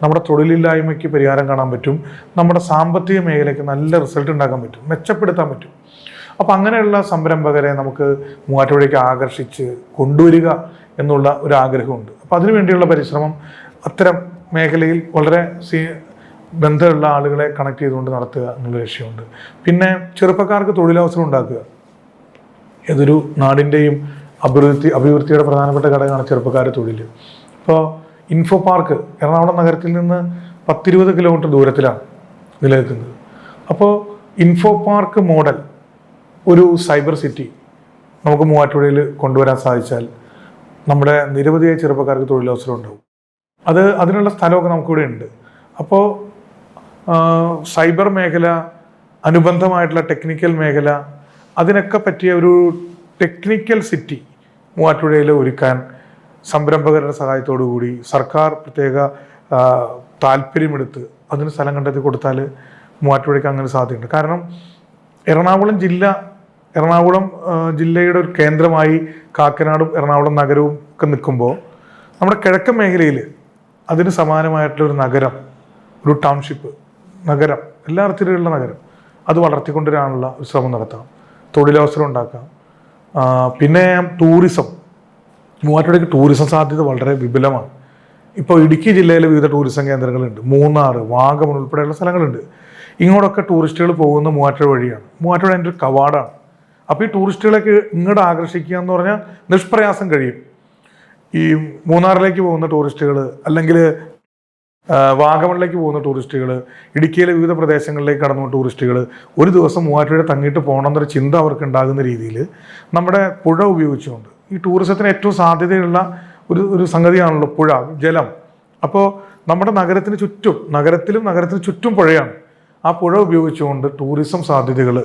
നമ്മുടെ തൊഴിലില്ലായ്മയ്ക്ക് പരിഹാരം കാണാൻ പറ്റും. നമ്മുടെ സാമ്പത്തിക മേഖലയ്ക്ക് നല്ല റിസൾട്ട് ഉണ്ടാക്കാൻ പറ്റും, മെച്ചപ്പെടുത്താൻ പറ്റും. അപ്പോൾ അങ്ങനെയുള്ള സംരംഭകരെ നമുക്ക് മൂവാറ്റുപുഴയ്ക്ക് ആകർഷിച്ച് കൊണ്ടുവരിക എന്നുള്ള ഒരു ആഗ്രഹമുണ്ട്. അപ്പോൾ അതിനുവേണ്ടിയുള്ള പരിശ്രമം അത്തരം മേഖലയിൽ വളരെ ബന്ധമുള്ള ആളുകളെ കണക്ട് ചെയ്തുകൊണ്ട് നടത്തുക എന്നുള്ള ലക്ഷ്യമുണ്ട്. പിന്നെ ചെറുപ്പക്കാർക്ക് തൊഴിലവസരം ഉണ്ടാക്കുക. ഏതൊരു നാടിൻ്റെയും അഭിവൃദ്ധിയുടെ പ്രധാനപ്പെട്ട ഘടകമാണ് ചെറുപ്പക്കാരുടെ തൊഴിൽ. ഇപ്പോൾ ഇൻഫോ പാർക്ക് എറണാകുളം നഗരത്തിൽ നിന്ന് 10-20 കിലോമീറ്റർ ദൂരത്തിലാണ് നിലനിൽക്കുന്നത്. അപ്പോൾ ഇൻഫോ പാർക്ക് മോഡൽ ഒരു സൈബർ സിറ്റി നമുക്ക് മൂവാറ്റുപുഴയിൽ കൊണ്ടുവരാൻ സാധിച്ചാൽ നമ്മുടെ നിരവധിയായ ചെറുപ്പക്കാർക്ക് തൊഴിലവസരം ഉണ്ടാവും. അതിനുള്ള സ്ഥലമൊക്കെ നമുക്കിവിടെ ഉണ്ട്. അപ്പോൾ സൈബർ മേഖല, അനുബന്ധമായിട്ടുള്ള ടെക്നിക്കൽ മേഖല, അതിനൊക്കെ പറ്റിയ ഒരു ടെക്നിക്കൽ സിറ്റി മൂവാറ്റുപുഴയിൽ ഒരുക്കാൻ സംരംഭകരുടെ സഹായത്തോടു കൂടി സർക്കാർ പ്രത്യേക താല്പര്യമെടുത്ത് അതിന് സ്ഥലം കണ്ടെത്തി കൊടുത്താൽ മൂവാറ്റുപുഴയ്ക്ക് അങ്ങനെ സാധ്യതയുണ്ട്. കാരണം എറണാകുളം ജില്ലയുടെ ഒരു കേന്ദ്രമായി കാക്കനാടും എറണാകുളം നഗരവും ഒക്കെ നിൽക്കുമ്പോൾ നമ്മുടെ കിഴക്കൻ മേഖലയിൽ അതിന് സമാനമായിട്ടുള്ള ഒരു നഗരം, ഒരു ടൗൺഷിപ്പ് നഗരം, എല്ലാ അർത്ഥത്തിലുള്ള നഗരം, അത് വളർത്തിക്കൊണ്ടുവരാനുള്ള ഒരു ശ്രമം നടത്താം, തൊഴിലവസരം ഉണ്ടാക്കാം. പിന്നെ ടൂറിസം, മൂവാറ്റുപുഴയ്ക്ക് ടൂറിസം സാധ്യത വളരെ വിപുലമാണ്. ഇപ്പോൾ ഇടുക്കി ജില്ലയിലെ വിവിധ ടൂറിസം കേന്ദ്രങ്ങളുണ്ട്. മൂന്നാർ, വാഗമൺ ഉൾപ്പെടെയുള്ള സ്ഥലങ്ങളുണ്ട്. ഇങ്ങോട്ടൊക്കെ ടൂറിസ്റ്റുകൾ പോകുന്ന മൂവാറ്റുപുഴ വഴിയാണ്. മൂവാറ്റുപുഴ അതിൻ്റെ ഒരു കവാടാണ്. അപ്പോൾ ഈ ടൂറിസ്റ്റുകളൊക്കെ ഇങ്ങോട്ട് ആകർഷിക്കുക എന്ന് പറഞ്ഞാൽ നിഷ്പ്രയാസം കഴിയും. ഈ മൂന്നാറിലേക്ക് പോകുന്ന ടൂറിസ്റ്റുകൾ, അല്ലെങ്കിൽ വാഗമണിലേക്ക് പോകുന്ന ടൂറിസ്റ്റുകൾ, ഇടുക്കിയിലെ വിവിധ പ്രദേശങ്ങളിലേക്ക് കടന്നു ടൂറിസ്റ്റുകൾ ഒരു ദിവസം മൂവാറ്റുപുഴ തങ്ങിയിട്ട് പോകണം എന്നൊരു ചിന്ത അവർക്ക് ഉണ്ടാകുന്ന രീതിയിൽ നമ്മുടെ പുഴ ഉപയോഗിച്ചുകൊണ്ട് ഈ ടൂറിസത്തിന് ഏറ്റവും സാധ്യതയുള്ള ഒരു സംഗതിയാണല്ലോ പുഴ, ജലം. അപ്പോൾ നമ്മുടെ നഗരത്തിന് ചുറ്റും പുഴയാണ്. ആ പുഴ ഉപയോഗിച്ചുകൊണ്ട് ടൂറിസം സാധ്യതകൾ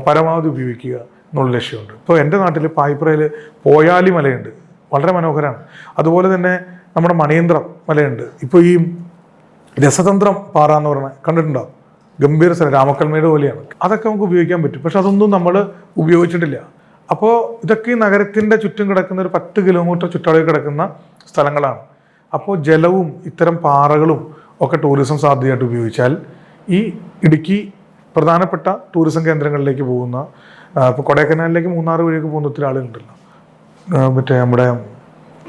പരമാവധി ഉപയോഗിക്കുക എന്നുള്ള ലക്ഷ്യമുണ്ട്. ഇപ്പോൾ എൻ്റെ നാട്ടിൽ പായിപ്രയിൽ പോയാലി മലയുണ്ട്, വളരെ മനോഹരമാണ്. അതുപോലെ തന്നെ നമ്മുടെ മണിയന്ത്രം മലയുണ്ട്. ഇപ്പോൾ ഈ രസതന്ത്രം പാറ എന്ന് പറഞ്ഞാൽ കണ്ടിട്ടുണ്ടോ? ഗംഭീര സ്ഥലം, രാമക്കൽമേട് പോലെയാണ്. അതൊക്കെ നമുക്ക് ഉപയോഗിക്കാൻ പറ്റും, പക്ഷെ അതൊന്നും നമ്മൾ ഉപയോഗിച്ചിട്ടില്ല. അപ്പോൾ ഇതൊക്കെ ഈ നഗരത്തിൻ്റെ ചുറ്റും കിടക്കുന്ന ഒരു 10 കിലോമീറ്റർ ചുറ്റളവിൽ കിടക്കുന്ന സ്ഥലങ്ങളാണ്. അപ്പോൾ ജലവും ഇത്തരം പാറകളും ഒക്കെ ടൂറിസം സാധ്യതയായിട്ട് ഉപയോഗിച്ചാൽ ഈ ഇടുക്കി പ്രധാനപ്പെട്ട ടൂറിസം കേന്ദ്രങ്ങളിലേക്ക് പോകുന്ന, ഇപ്പോൾ കൊടൈക്കനാലിലേക്ക്, മൂന്നാർ വഴിയൊക്കെ പോകുന്ന ഒത്തിരി ആളുകളുണ്ടല്ലോ, മറ്റേ നമ്മുടെ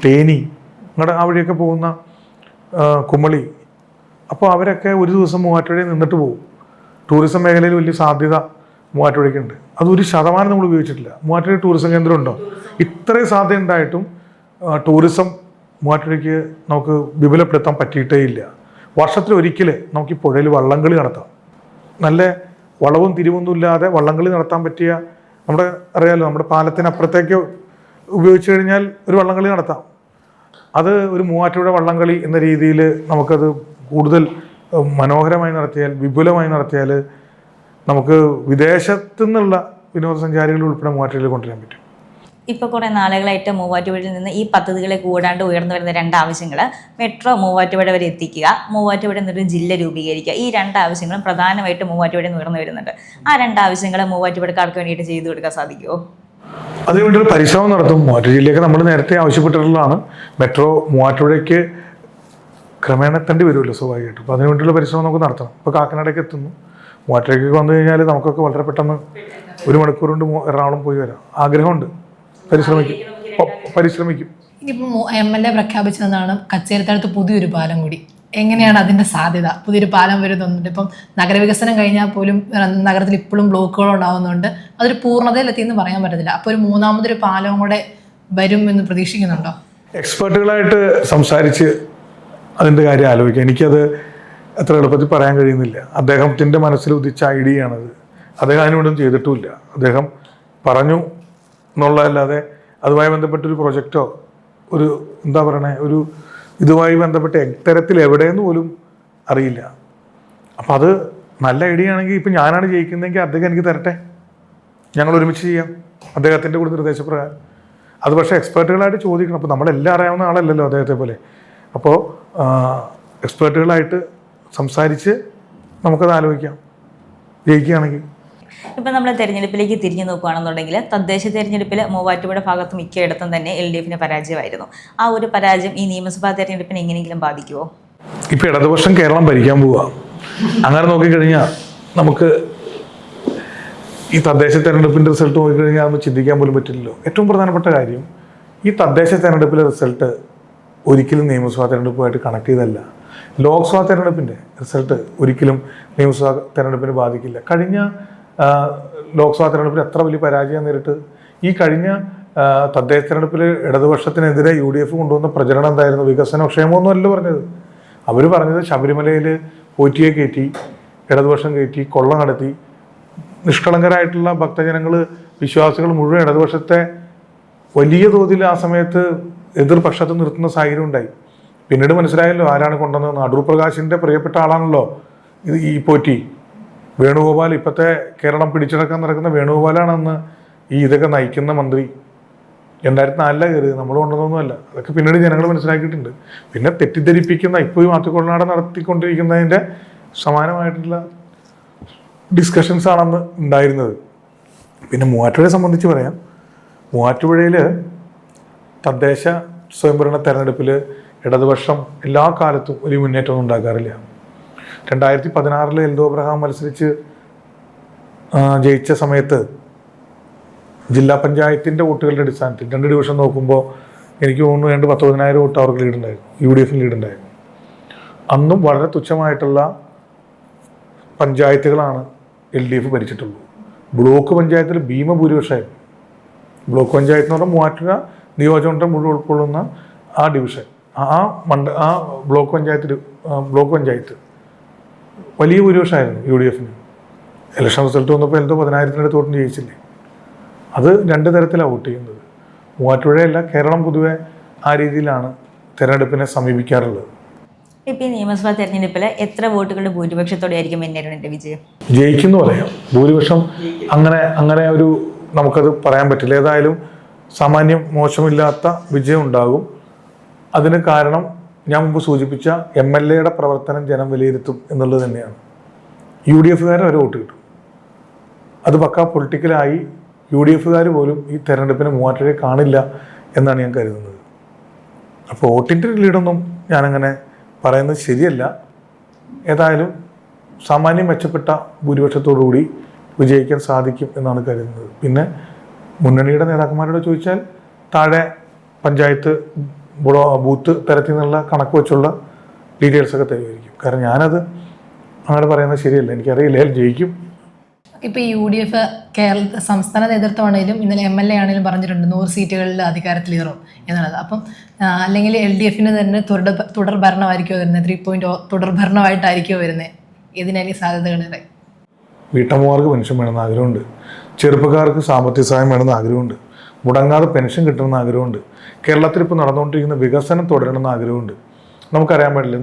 തേനി അങ്ങോട്ട് ആ വഴിയൊക്കെ പോകുന്ന കുമളി. അപ്പോൾ അവരൊക്കെ ഒരു ദിവസം മൂവാറ്റുപുഴയിൽ നിന്നിട്ട് പോകും. ടൂറിസം മേഖലയിൽ വലിയ സാധ്യത മൂവാറ്റുപുഴയ്ക്കുണ്ട്. അത് 1% നമ്മൾ ഉപയോഗിച്ചിട്ടില്ല. മൂവാറ്റുപുഴ ടൂറിസം കേന്ദ്രം ഉണ്ടോ? ഇത്രയും സാധ്യത ഉണ്ടായിട്ടും ടൂറിസം മൂവാറ്റുപുഴയ്ക്ക് നമുക്ക് വിപുലപ്പെടുത്താൻ പറ്റിയിട്ടേ ഇല്ല. വർഷത്തിലൊരിക്കൽ നമുക്ക് ഈ പുഴയിൽ വള്ളംകളി നടത്താം. നല്ല വളവും തിരിവൊന്നും ഇല്ലാതെ വള്ളംകളി നടത്താൻ പറ്റിയ, നമ്മുടെ അറിയാലോ, നമ്മുടെ പാലത്തിനപ്പുറത്തേക്ക് ഉപയോഗിച്ച് കഴിഞ്ഞാൽ ഒരു വള്ളംകളി നടത്താം. അത് ഒരു മൂവാറ്റുപുഴ വള്ളംകളി എന്ന രീതിയിൽ നമുക്കത് കൂടുതൽ മനോഹരമായി നടത്തിയാൽ, വിപുലമായി നടത്തിയാൽ നമുക്ക് വിദേശത്തു നിന്നുള്ള വിനോദസഞ്ചാരികൾ ഉൾപ്പെടെ മൂവാറ്റുപുഴയിൽ കൊണ്ടുവരാൻ പറ്റും. ഇപ്പോൾ കുറേ നാളുകളായിട്ട് മൂവാറ്റുപുഴയിൽ നിന്ന് ഈ പദ്ധതികളെ കൂടാണ്ട് ഉയർന്നു വരുന്ന 2 ആവശ്യങ്ങൾ: മെട്രോ മൂവാറ്റുപുഴ വരെ എത്തിക്കുക, മൂവാറ്റുപുഴ എന്നൊരു ജില്ല രൂപീകരിക്കുക. ഈ 2 ആവശ്യങ്ങളും പ്രധാനമായിട്ട് മൂവാറ്റുപുഴയിൽ നിന്ന് ഉയർന്നു വരുന്നുണ്ട്. ആ 2 ആവശ്യങ്ങൾ മൂവാറ്റുപുഴക്കാർക്ക് വേണ്ടിയിട്ട് ചെയ്തു കൊടുക്കാൻ സാധിക്കുമോ? അതിനുവേണ്ടി ഒരു പരിശ്രമം നടത്തും. മൂവാറ്റുപുഴ ജില്ലയൊക്കെ നമ്മൾ നേരത്തെ ആവശ്യപ്പെട്ടിട്ടുള്ളതാണ്. മെട്രോ മൂവാറ്റുപുഴയ്ക്ക് ക്രമേണ എത്തേണ്ടി വരുമല്ലോ സ്വാഭാവികമായിട്ടും. അപ്പോൾ അതിനുവേണ്ടിയുള്ള പരിശ്രമം നമുക്ക് നടത്തണം. ഇപ്പോൾ കാക്കനാടേക്ക് എത്തുന്നു, മൂവാറ്റുപുഴയ്ക്ക് വന്നു കഴിഞ്ഞാൽ നമുക്കൊക്കെ വളരെ പെട്ടെന്ന് 1 മണിക്കൂർ കൊണ്ട് എറണാകുളം പോയി വരാം. ആഗ്രഹമുണ്ട്, പരിശ്രമിക്കും. ഇനിയിപ്പം MLA പ്രഖ്യാപിച്ചതെന്നാണ് കച്ചേരിത്തടുത്ത് പുതിയൊരു പാലം കൂടി. എങ്ങനെയാണ് അതിൻ്റെ സാധ്യത? പുതിയൊരു പാലം വരുന്നുണ്ട്. ഇപ്പം നഗരവികസനം കഴിഞ്ഞാൽ പോലും നഗരത്തിൽ ഇപ്പോഴും ബ്ലോക്കുകൾ ഉണ്ടാകുന്നുണ്ട്. അതൊരു പൂർണ്ണതയിലെത്തിയെന്ന് പറയാൻ പറ്റത്തില്ല. അപ്പോൾ ഒരു 3ാമതൊരു പാലവും കൂടെ വരും എന്ന് പ്രതീക്ഷിക്കുന്നുണ്ടോ? എക്സ്പേർട്ടുകളായിട്ട് സംസാരിച്ച് അതിൻ്റെ കാര്യം ആലോചിക്കാം. എനിക്കത് അത്ര എളുപ്പത്തിൽ പറയാൻ കഴിയുന്നില്ല. അദ്ദേഹത്തിൻ്റെ മനസ്സിൽ ഉദിച്ച ഐഡിയയാണത്. അദ്ദേഹം അതിനോടൊന്നും ചെയ്തിട്ടുമില്ല. അദ്ദേഹം പറഞ്ഞു എന്നുള്ളതല്ലാതെ അതുമായി ബന്ധപ്പെട്ടൊരു പ്രൊജക്റ്റോ ഒരു എന്താ പറയണേ ഒരു ഇതുമായി ബന്ധപ്പെട്ട് എത്തരത്തിൽ എവിടെയെന്ന് പോലും അറിയില്ല. അപ്പം അത് നല്ല ഐഡിയ ആണെങ്കിൽ ഇപ്പം ഞാനാണ് ജയിക്കുന്നതെങ്കിൽ അദ്ദേഹം എനിക്ക് തരട്ടെ, ഞങ്ങൾ ഒരുമിച്ച് ചെയ്യാം അദ്ദേഹത്തിൻ്റെ കൂടെ നിർദ്ദേശപ്രകാരം. അത് പക്ഷേ എക്സ്പേർട്ടുകളായിട്ട് ചോദിക്കണം. അപ്പോൾ നമ്മളെല്ലാം അറിയാവുന്ന ആളല്ലല്ലോ അദ്ദേഹത്തെ പോലെ. അപ്പോൾ എക്സ്പേർട്ടുകളായിട്ട് സംസാരിച്ച് നമുക്കത് ആലോചിക്കാം ജയിക്കുകയാണെങ്കിൽ. ഇപ്പം നമ്മൾ തെരഞ്ഞെടുപ്പിലേക്ക് തിരിഞ്ഞു നോക്കുകയാണെന്നുണ്ടെങ്കിൽ തദ്ദേശ തെരഞ്ഞെടുപ്പിൽ മൂവാറ്റുപുഴ ഭാഗത്ത് മിക്കയിടത്തും തന്നെ LDFന് പരാജയമായിരുന്നു. ആ ഒരു പരാജയം ഈ നിയമസഭാ തെരഞ്ഞെടുപ്പിനെ എങ്ങനെയെങ്കിലും ബാധിക്കുമോ? ഇപ്പം ഇടതുപക്ഷം കേരളം ഭരിക്കാൻ പോവുക. അങ്ങനെ നോക്കിക്കഴിഞ്ഞാൽ നമുക്ക് ഈ തദ്ദേശ തെരഞ്ഞെടുപ്പിൻ്റെ റിസൾട്ട് നോക്കിക്കഴിഞ്ഞാൽ നമുക്ക് ചിന്തിക്കാൻ പോലും പറ്റില്ലല്ലോ. ഏറ്റവും പ്രധാനപ്പെട്ട കാര്യം, ഈ തദ്ദേശ തെരഞ്ഞെടുപ്പിലെ റിസൾട്ട് ഒരിക്കലും നിയമസഭാ തെരഞ്ഞെടുപ്പുമായിട്ട് കണക്ട് ചെയ്തല്ല. ലോക്സഭാ തെരഞ്ഞെടുപ്പിൻ്റെ റിസൾട്ട് ഒരിക്കലും നിയമസഭാ തെരഞ്ഞെടുപ്പിനെ ബാധിക്കില്ല. കഴിഞ്ഞ ലോക്സഭാ തെരഞ്ഞെടുപ്പിൽ എത്ര വലിയ പരാജയം നേരിട്ട് ഈ കഴിഞ്ഞ തദ്ദേശ തെരഞ്ഞെടുപ്പിൽ ഇടതുപക്ഷത്തിനെതിരെ UDF കൊണ്ടുവന്ന പ്രചരണം എന്തായിരുന്നു? വികസന ക്ഷേമമൊന്നും അല്ല പറഞ്ഞത്. അവർ പറഞ്ഞത് ശബരിമലയിൽ പോറ്റിയെ കയറ്റി, ഇടതുപക്ഷം കയറ്റി, കൊള്ള നടത്തി, നിഷ്കളങ്കരായിട്ടുള്ള ഭക്തജനങ്ങൾ, വിശ്വാസികൾ മുഴുവൻ ഇടതുപക്ഷത്തെ വലിയ തോതിൽ ആ സമയത്ത് എതിർപക്ഷത്ത് നിർത്തുന്ന സാഹചര്യം ഉണ്ടായി. പിന്നീട് മനസ്സിലായല്ലോ ആരാണ് കൊണ്ടുവന്നതെന്ന്. അടൂർ പ്രകാശിൻ്റെ പ്രിയപ്പെട്ട ആളാണല്ലോ ഈ പോറ്റി വേണുഗോപാൽ. ഇപ്പോഴത്തെ കേരളം പിടിച്ചെടുക്കാൻ നടക്കുന്ന വേണുഗോപാലാണെന്ന് ഇതൊക്കെ നയിക്കുന്ന മന്ത്രി. 2004 കയറിയത്, നമ്മൾ കൊണ്ടുവന്നൊന്നുമല്ല. അതൊക്കെ പിന്നീട് ജനങ്ങൾ മനസ്സിലാക്കിയിട്ടുണ്ട്. പിന്നെ തെറ്റിദ്ധരിപ്പിക്കുന്ന ഇപ്പോൾ ഈ മാത്തുക്കൊള്ളനാടൻ നടത്തിക്കൊണ്ടിരിക്കുന്നതിൻ്റെ സമാനമായിട്ടുള്ള ഡിസ്കഷൻസ് ആണെന്ന് ഉണ്ടായിരുന്നത്. പിന്നെ മൂവാറ്റുപുഴയെ സംബന്ധിച്ച് പറയാം. മൂവാറ്റുപുഴയിൽ തദ്ദേശ സ്വയംഭരണ തെരഞ്ഞെടുപ്പിൽ ഇടതുപക്ഷം എല്ലാ കാലത്തും ഒരു മുന്നേറ്റമൊന്നും ഉണ്ടാക്കാറില്ല. 2016 എൽദോ അബ്രഹാം മത്സരിച്ച് ജയിച്ച സമയത്ത് ജില്ലാ പഞ്ചായത്തിൻ്റെ വോട്ടുകളുടെ അടിസ്ഥാനത്തിൽ 2 ഡിവിഷൻ നോക്കുമ്പോൾ എനിക്ക് തോന്നുന്നു 10,000 വോട്ട് അവർക്ക് ലീഡുണ്ടായിരുന്നു, UDF ലീഡുണ്ടായിരുന്നു. അന്നും വളരെ തുച്ഛമായിട്ടുള്ള പഞ്ചായത്തുകളാണ് LDF ഭരിച്ചിട്ടുള്ളൂ. ബ്ലോക്ക് പഞ്ചായത്തിൽ ഭീമഭൂരിപക്ഷമായിരുന്നു. ബ്ലോക്ക് പഞ്ചായത്ത് എന്ന് പറഞ്ഞാൽ മൂവാറ്റുപുഴ നിയോജകമണ്ഡലം മുഴുവൻ ഉൾക്കൊള്ളുന്ന ആ ഡിവിഷൻ ആ ബ്ലോക്ക് പഞ്ചായത്ത് വലിയ ഭൂരിപക്ഷമായിരുന്നു UDF. ഇലക്ഷൻ റിസൾട്ട് വന്നപ്പോൾ എന്തോ 10,000-ത്തിനടുത്ത് വോട്ടിന് ജയിച്ചില്ലേ. അത് 2 തരത്തിലാണ് വോട്ട് ചെയ്യുന്നത്. മൂവാറ്റുപുഴയല്ല, കേരളം പൊതുവെ ആ രീതിയിലാണ് തിരഞ്ഞെടുപ്പിനെ സമീപിക്കാറുള്ളത്. ഇപ്പം ഈ നിയമസഭാ തെരഞ്ഞെടുപ്പിൽ എത്ര വോട്ടുകളുടെ ഭൂരിപക്ഷത്തോടെ ആയിരിക്കും എന്നേരുടെ വിജയം? ജയിക്കുന്നു പറയാം. ഭൂരിപക്ഷം അങ്ങനെ ഒരു നമുക്കത് പറയാൻ പറ്റില്ല. ഏതായാലും സാമാന്യം മോശമില്ലാത്ത വിജയം ഉണ്ടാകും. അതിന് കാരണം ഞാൻ മുമ്പ് സൂചിപ്പിച്ച MLAയുടെ പ്രവർത്തനം ജനം വിലയിരുത്തും എന്നുള്ളത് തന്നെയാണ്. UDFകാർ വരെ വോട്ട് കിട്ടും. അത് പക്കാ പൊളിറ്റിക്കലായി UDFകാർ പോലും ഈ തെരഞ്ഞെടുപ്പിന് മൂവാറ്റുപുഴയെ കാണില്ല എന്നാണ് ഞാൻ കരുതുന്നത്. അപ്പോൾ വോട്ടിൻ്റെ ലീഡൊന്നും ഞാനങ്ങനെ പറയുന്നത് ശരിയല്ല. ഏതായാലും സാമാന്യം മെച്ചപ്പെട്ട ഭൂരിപക്ഷത്തോടുകൂടി വിജയിക്കാൻ സാധിക്കും എന്നാണ് കരുതുന്നത്. പിന്നെ മുന്നണിയുടെ നേതാക്കന്മാരോട് ചോദിച്ചാൽ താഴെ പഞ്ചായത്ത് ബൂത്ത് തരത്തിൽ നിന്നുള്ള കണക്ക് വെച്ചുള്ള ഡീറ്റെയിൽസൊക്കെ തരുമായിരിക്കും. കാരണം ഞാനത് അങ്ങനെ പറയുന്നത് ശരിയല്ല. എനിക്കറിയില്ല ജയിക്കും. ഇപ്പോൾ ഈ UDF സംസ്ഥാന നേതൃത്വമാണെങ്കിലും ഇന്നലെ MLA ആണെങ്കിലും പറഞ്ഞിട്ടുണ്ട് 100 സീറ്റുകളിൽ അധികാരത്തിലേറും എന്നുള്ളത്. അപ്പം അല്ലെങ്കിൽ LDFന് തന്നെ തുടർ ഭരണമായിരിക്കുമോ വരുന്നത്? 3.0 തുടർ ഭരണമായിട്ടായിരിക്കുമോ വരുന്നത്? ഇതിനായി സാധ്യതകളേറെ. വീട്ടമ്മമാർക്ക് പെൻഷൻ വേണമെന്ന് ആഗ്രഹമുണ്ട്. ചെറുപ്പക്കാർക്ക് സാമ്പത്തിക സഹായം വേണമെന്ന് ആഗ്രഹമുണ്ട്. മുടങ്ങാതെ പെൻഷൻ കിട്ടണമെന്ന് ആഗ്രഹമുണ്ട്. കേരളത്തിൽ ഇപ്പോൾ നടന്നുകൊണ്ടിരിക്കുന്ന വികസനം തുടരണമെന്ന് ആഗ്രഹമുണ്ട്. നമുക്കറിയാൻ പാടില്ല.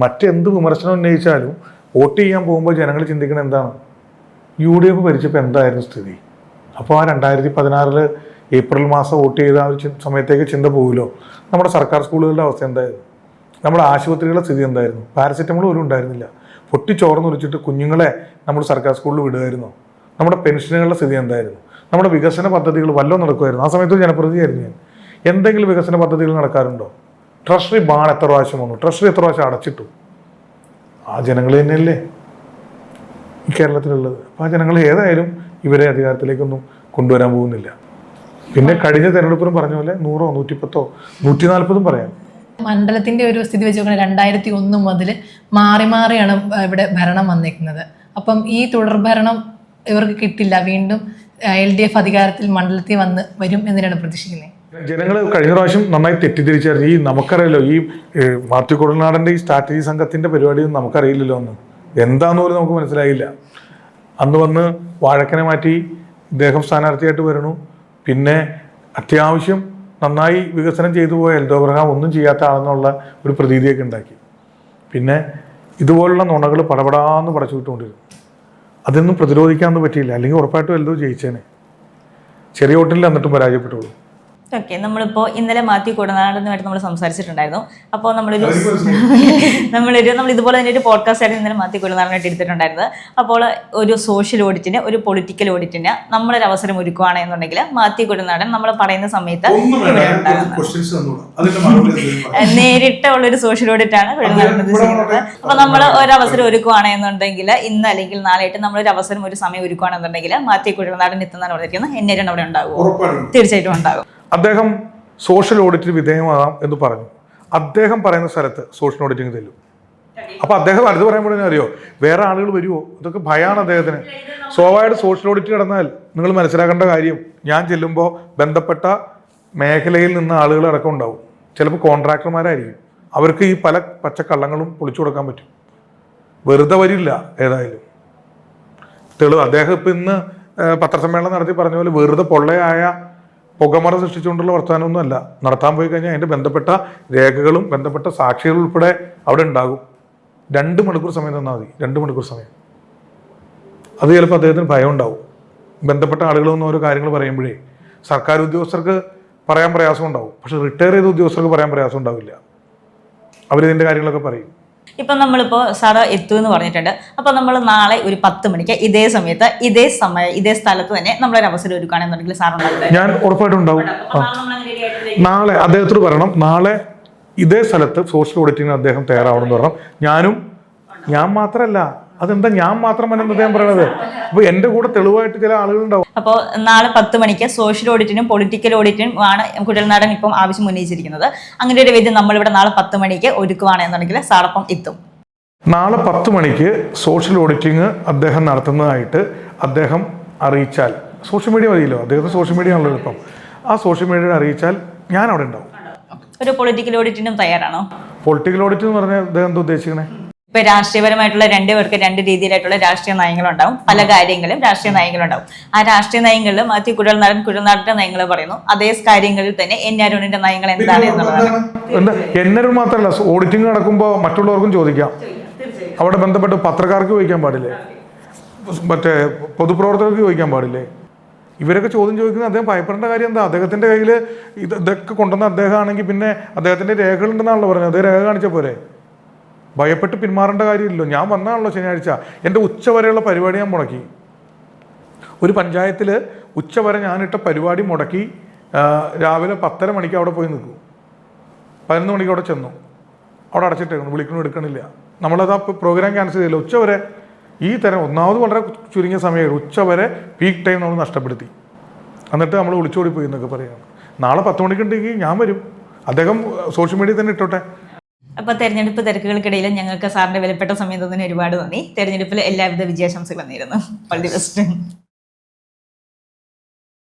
മറ്റെന്ത് വിമർശനം ഉന്നയിച്ചാലും വോട്ട് ചെയ്യാൻ പോകുമ്പോൾ ജനങ്ങൾ ചിന്തിക്കുന്നത് എന്താണ്? UDF ഭരിച്ചപ്പോൾ എന്തായിരുന്നു സ്ഥിതി? അപ്പോൾ ആ 2016 ഏപ്രിൽ മാസം വോട്ട് ചെയ്ത ആ ഒരു സമയത്തേക്ക് ചിന്ത പോകുമല്ലോ. നമ്മുടെ സർക്കാർ സ്കൂളുകളുടെ അവസ്ഥ എന്തായിരുന്നു? നമ്മുടെ ആശുപത്രികളുടെ സ്ഥിതി എന്തായിരുന്നു? പാരസെറ്റമോൾ പോലും ഉണ്ടായിരുന്നില്ല. പൊട്ടിച്ചോർന്ന് ഒലിച്ചിട്ട് കുഞ്ഞുങ്ങളെ നമ്മൾ സർക്കാർ സ്കൂളിൽ വിടുമായിരുന്നു. നമ്മുടെ പെൻഷനുകളുടെ സ്ഥിതി എന്തായിരുന്നു? നമ്മുടെ വികസന പദ്ധതികൾ വല്ലതും നടക്കുമായിരുന്നു? ആ സമയത്ത് ജനപ്രതിനിധിയായിരുന്നു ഞാൻ. എന്തെങ്കിലും വികസന പദ്ധതികൾ നടക്കാറുണ്ടോ? ട്രഷറി ബാൺ എത്ര പ്രാവശ്യം വന്നു? ട്രഷറി എത്ര പ്രാവശ്യം അടച്ചിട്ടു? ആ ജനങ്ങൾ തന്നെയല്ലേ ഈ കേരളത്തിലുള്ളത്. അപ്പോൾ ആ ജനങ്ങൾ ഏതായാലും ഇവരെ അധികാരത്തിലേക്കൊന്നും കൊണ്ടുവരാൻ പോകുന്നില്ല. പിന്നെ കഴിഞ്ഞ തെരഞ്ഞെടുപ്പിനും പറഞ്ഞ പോലെ 100, 110, 140 പറയാം. മണ്ഡലത്തിന്റെ ഒരു സ്ഥിതി വെച്ച് നോക്കുകയാണെങ്കിൽ 2001 മുതൽ മാറിയാണ് ഇവിടെ ഭരണം വന്നേക്കുന്നത്. അപ്പം ഈ തുടർഭരണം ഇവർക്ക് കിട്ടില്ല. വീണ്ടും LDF അധികാരത്തിൽ മണ്ഡലത്തിൽ വരും എന്നതിനാണ് പ്രതീക്ഷിക്കുന്നത്. ജനങ്ങൾ കഴിഞ്ഞ പ്രാവശ്യം നന്നായി തെറ്റിദ്ധരിച്ചായിരുന്നു. നമുക്കറിയാലോ ഈ മാത്യു കുഴൽനാടൻ്റെ ഈ സ്ട്രാറ്റജി സംഘത്തിന്റെ പരിപാടിയൊന്നും നമുക്കറിയില്ലല്ലോ. എന്താന്ന് പോലും നമുക്ക് മനസ്സിലായില്ല. അന്ന് വന്ന് വാഴക്കനെ മാറ്റി ഇദ്ദേഹം സ്ഥാനാർത്ഥിയായിട്ട് വരണു. പിന്നെ അത്യാവശ്യം നന്നായി വികസനം ചെയ്തു പോയ എൽദോ അബ്രഹാം ഒന്നും ചെയ്യാത്ത ആളെന്നുള്ള ഒരു പ്രതീതിയൊക്കെ ഉണ്ടാക്കി. പിന്നെ ഇതുപോലുള്ള നുണകൾ പടപടാന്ന് പടച്ചു വിട്ടുകൊണ്ടിരുന്നു. അതൊന്നും പ്രതിരോധിക്കാനൊന്നും പറ്റിയില്ല. അല്ലെങ്കിൽ ഉറപ്പായിട്ടും എൽദോ ജയിച്ചേനെ. ചെറിയ വോട്ടിൽ എന്നിട്ടും പരാജയപ്പെട്ടുള്ളൂ. ഓക്കെ, നമ്മളിപ്പോൾ ഇന്നലെ മാത്യു കുഴൽനാടനുമായിട്ട് നമ്മൾ സംസാരിച്ചിട്ടുണ്ടായിരുന്നു. അപ്പോൾ നമ്മൾ ഇതുപോലെ തന്നെ ഒരു പോഡ്കാസ്റ്റ് ആയിരുന്നു ഇന്നലെ മാത്യു കുഴൽനാടനായിട്ട് എടുത്തിട്ടുണ്ടായിരുന്നത്. അപ്പോൾ ഒരു സോഷ്യൽ ഓഡിറ്റിന്, ഒരു പൊളിറ്റിക്കൽ ഓഡിറ്റിന് നമ്മളൊരു അവസരം ഒരുക്കുകയാണെന്നുണ്ടെങ്കിൽ മാത്യു കുഴൽനാടൻ നമ്മൾ പറയുന്ന സമയത്ത് നേരിട്ടുള്ളൊരു സോഷ്യൽ ഓഡിറ്റ് ആണ് കുഴൽനാടൻ ചെയ്യുന്നത്. അപ്പോൾ നമ്മൾ ഒരവസരം ഒരുക്കുകയാണെന്നുണ്ടെങ്കിൽ ഇന്ന് അല്ലെങ്കിൽ നാളെയായിട്ട് നമ്മളൊരു അവസരം, ഒരു സമയം ഒരുക്കുകയാണെന്നുണ്ടെങ്കിൽ മാത്യു കുഴൽനാടൻ എത്തുന്നതാണ് പറഞ്ഞിരിക്കുന്നത്. എന്നേരം അവിടെ ഉണ്ടാകുമോ? തീർച്ചയായിട്ടും ഉണ്ടാകും. അദ്ദേഹം സോഷ്യൽ ഓഡിറ്റിന് വിധേയമാകാം എന്ന് പറഞ്ഞു. അദ്ദേഹം പറയുന്ന സ്ഥലത്ത് സോഷ്യൽ ഓഡിറ്റിങ് ചെല്ലും. അപ്പൊ അദ്ദേഹം അടുത്ത് പറയുമ്പോഴേ അറിയോ വേറെ ആളുകൾ വരുമോ? ഇതൊക്കെ ഭയമാണ് അദ്ദേഹത്തിന്. സ്വാഭാവികമായിട്ട് സോഷ്യൽ ഓഡിറ്റ് നടന്നാൽ നിങ്ങൾ മനസ്സിലാക്കേണ്ട കാര്യം, ഞാൻ ചെല്ലുമ്പോൾ ബന്ധപ്പെട്ട മേഖലയിൽ നിന്ന് ആളുകൾ അടക്കം ഉണ്ടാവും. ചിലപ്പോൾ കോൺട്രാക്ടർമാരായിരിക്കും. അവർക്ക് ഈ പല പച്ചക്കള്ളങ്ങളും പൊളിച്ചു കൊടുക്കാൻ പറ്റും. വെറുതെ വരില്ല. ഏതായാലും തെളിവ് അദ്ദേഹം ഇപ്പം ഇന്ന് പത്രസമ്മേളനം നടത്തി പറഞ്ഞ പോലെ വെറുതെ പൊള്ളയായ പുകമറ സൃഷ്ടിച്ചുകൊണ്ടുള്ള വർത്തമാനമൊന്നും അല്ല. നടത്താൻ പോയി കഴിഞ്ഞാൽ അതിൻ്റെ ബന്ധപ്പെട്ട രേഖകളും ബന്ധപ്പെട്ട സാക്ഷികളും ഉൾപ്പെടെ അവിടെ ഉണ്ടാകും. 2 മണിക്കൂർ സമയം തന്നാൽ മതി. 2 മണിക്കൂർ സമയം. അത് ചിലപ്പോൾ അദ്ദേഹത്തിന് ഭയം ഉണ്ടാവും. ബന്ധപ്പെട്ട ആളുകളൊന്നും ഓരോ കാര്യങ്ങൾ പറയുമ്പോഴേ സർക്കാർ ഉദ്യോഗസ്ഥർക്ക് പറയാൻ പ്രയാസം ഉണ്ടാവും. പക്ഷെ റിട്ടയർ ചെയ്ത ഉദ്യോഗസ്ഥർക്ക് പറയാൻ പ്രയാസം ഉണ്ടാവില്ല. അവരിതിൻ്റെ കാര്യങ്ങളൊക്കെ പറയും. ഇപ്പം നമ്മളിപ്പോൾ സാറ് എത്തുമെന്ന് പറഞ്ഞിട്ടുണ്ട്. അപ്പോൾ നമ്മൾ നാളെ ഒരു 10 മണിക്ക് ഇതേ സമയത്ത് ഇതേ സമയം ഇതേ സ്ഥലത്ത് തന്നെ നമ്മളൊരു അവസരം ഒരുക്കുകയാണെന്നുണ്ടെങ്കിൽ സാറുണ്ടാവില്ല? ഞാൻ ഉറപ്പായിട്ടും ഉണ്ടാവും. നാളെ അദ്ദേഹത്തോട് പറയണം, നാളെ ഇതേ സ്ഥലത്ത് സോഷ്യൽ ഓഡിറ്റിങ്ങിന് അദ്ദേഹം തയ്യാറാവണം എന്ന് പറയണം. ഞാൻ മാത്രമല്ല, അതെന്താ ഞാൻ മാത്രം അദ്ദേഹം പറയണത്? അപ്പൊ എന്റെ കൂടെ തെളിവായിട്ട് ചില ആളുകളുണ്ടാവും. അപ്പോൾ നാളെ 10 മണിക്ക് സോഷ്യൽ ഓഡിറ്റിനും പൊളിറ്റിക്കൽ ഓഡിറ്റിനും ആണ് കുഴൽനാടൻ ഇപ്പം ആവശ്യം ഉന്നയിച്ചിരിക്കുന്നത്. അങ്ങനെ ഒരു വേദി നമ്മളിവിടെ നാളെ 10 മണിക്ക് ഒരുക്കുകയാണെന്നുണ്ടെങ്കിൽ സാറപ്പം എത്തും. നാളെ 10 മണിക്ക് സോഷ്യൽ ഓഡിറ്റിങ് അദ്ദേഹം നടത്തുന്നതായിട്ട് അദ്ദേഹം അറിയിച്ചാൽ, സോഷ്യൽ മീഡിയ മതിയല്ലോ, അദ്ദേഹത്തിന് സോഷ്യൽ മീഡിയ ആണല്ലോ ഇപ്പം, ആ സോഷ്യൽ മീഡിയയിൽ അറിയിച്ചാൽ ഞാൻ അവിടെ ഉണ്ടാവും. ഒരു പൊളിറ്റിക്കൽ ഓഡിറ്റിനും തയ്യാറാണോ? പൊളിറ്റിക്കൽ ഓഡിറ്റ് എന്ന് പറഞ്ഞാൽ അദ്ദേഹം എന്താ ഉദ്ദേശിക്കണേ? ഇപ്പൊ രാഷ്ട്രീയപരമായിട്ടുള്ള രണ്ടുപേർക്ക് രണ്ട് രീതിയിലായിട്ടുള്ള രാഷ്ട്രീയ നയങ്ങളുണ്ടാവും, പല കാര്യങ്ങളും രാഷ്ട്രീയ നയങ്ങളുണ്ടാവും. ആ രാഷ്ട്രീയ നയങ്ങളിൽ മാത്യു കുഴൽനാടന്റെ നയങ്ങൾ പറയുന്നു, അതേ കാര്യങ്ങളിൽ തന്നെ എൻ അരുണിന്റെ നയങ്ങൾ എന്താണ് എന്നുള്ളതാണ്. എന്നൊരു മാത്രമല്ല, ഓഡിറ്റിംഗ് നടക്കുമ്പോൾ മറ്റുള്ളവർക്കും ചോദിക്കാം. അവിടെ ബന്ധപ്പെട്ട് പത്രക്കാർക്ക് ചോദിക്കാൻ പാടില്ലേ? മറ്റേ പൊതുപ്രവർത്തകർക്ക് ചോദിക്കാൻ പാടില്ലേ? ഇവരൊക്കെ ചോദ്യം ചോദിക്കുന്നത് അദ്ദേഹം ഭയപ്പെടേണ്ട കാര്യം എന്താ? അദ്ദേഹത്തിന്റെ കയ്യിൽ ഇതൊക്കെ കൊണ്ടുവന്ന അദ്ദേഹമാണെങ്കിൽ പിന്നെ അദ്ദേഹത്തിന്റെ രേഖകളുണ്ടെന്നാണല്ലോ പറഞ്ഞത്. അതേ രേഖ കാണിച്ച പോരെ? ഭയപ്പെട്ട് പിന്മാറേണ്ട കാര്യമില്ലല്ലോ. ഞാൻ വന്നാണല്ലോ ശനിയാഴ്ച, എൻ്റെ ഉച്ചവരെയുള്ള പരിപാടി ഞാൻ മുടക്കി. ഒരു പഞ്ചായത്തിൽ ഉച്ചവരെ ഞാനിട്ട പരിപാടി മുടക്കി. രാവിലെ 10:30 മണിക്ക് അവിടെ പോയി നിൽക്കും. 11 മണിക്ക് അവിടെ ചെന്നു. അവിടെ അടച്ചിട്ടേക്കുന്നു, വിളിക്കണു എടുക്കണില്ല. നമ്മളത് ആ പ്രോഗ്രാം ക്യാൻസൽ ചെയ്തില്ല. ഉച്ചവരെ ഈ തരം ഒന്നാമത് വളരെ ചുരുങ്ങിയ സമയമായിരുന്നു. ഉച്ചവരെ പീക്ക് ടൈം നമ്മൾ നഷ്ടപ്പെടുത്തി. എന്നിട്ട് നമ്മൾ വിളിച്ചോടി പോയി എന്നൊക്കെ പറയുകയാണ്. നാളെ 10 മണിക്കുണ്ടെങ്കിൽ ഞാൻ വരും. അദ്ദേഹം സോഷ്യൽ മീഡിയയിൽ തന്നെ ഇട്ടോട്ടെ. അപ്പോൾ തെരഞ്ഞെടുപ്പ് തിരക്കുകൾക്കിടയിൽ ഞങ്ങൾക്ക് സാറിന്റെ വിലപ്പെട്ട സമയം തന്നതിന് ഒരുപാട് നന്ദി. തെരഞ്ഞെടുപ്പിൽ എല്ലാവിധ വിജയാശംസകളും നേരുന്നു. All the best.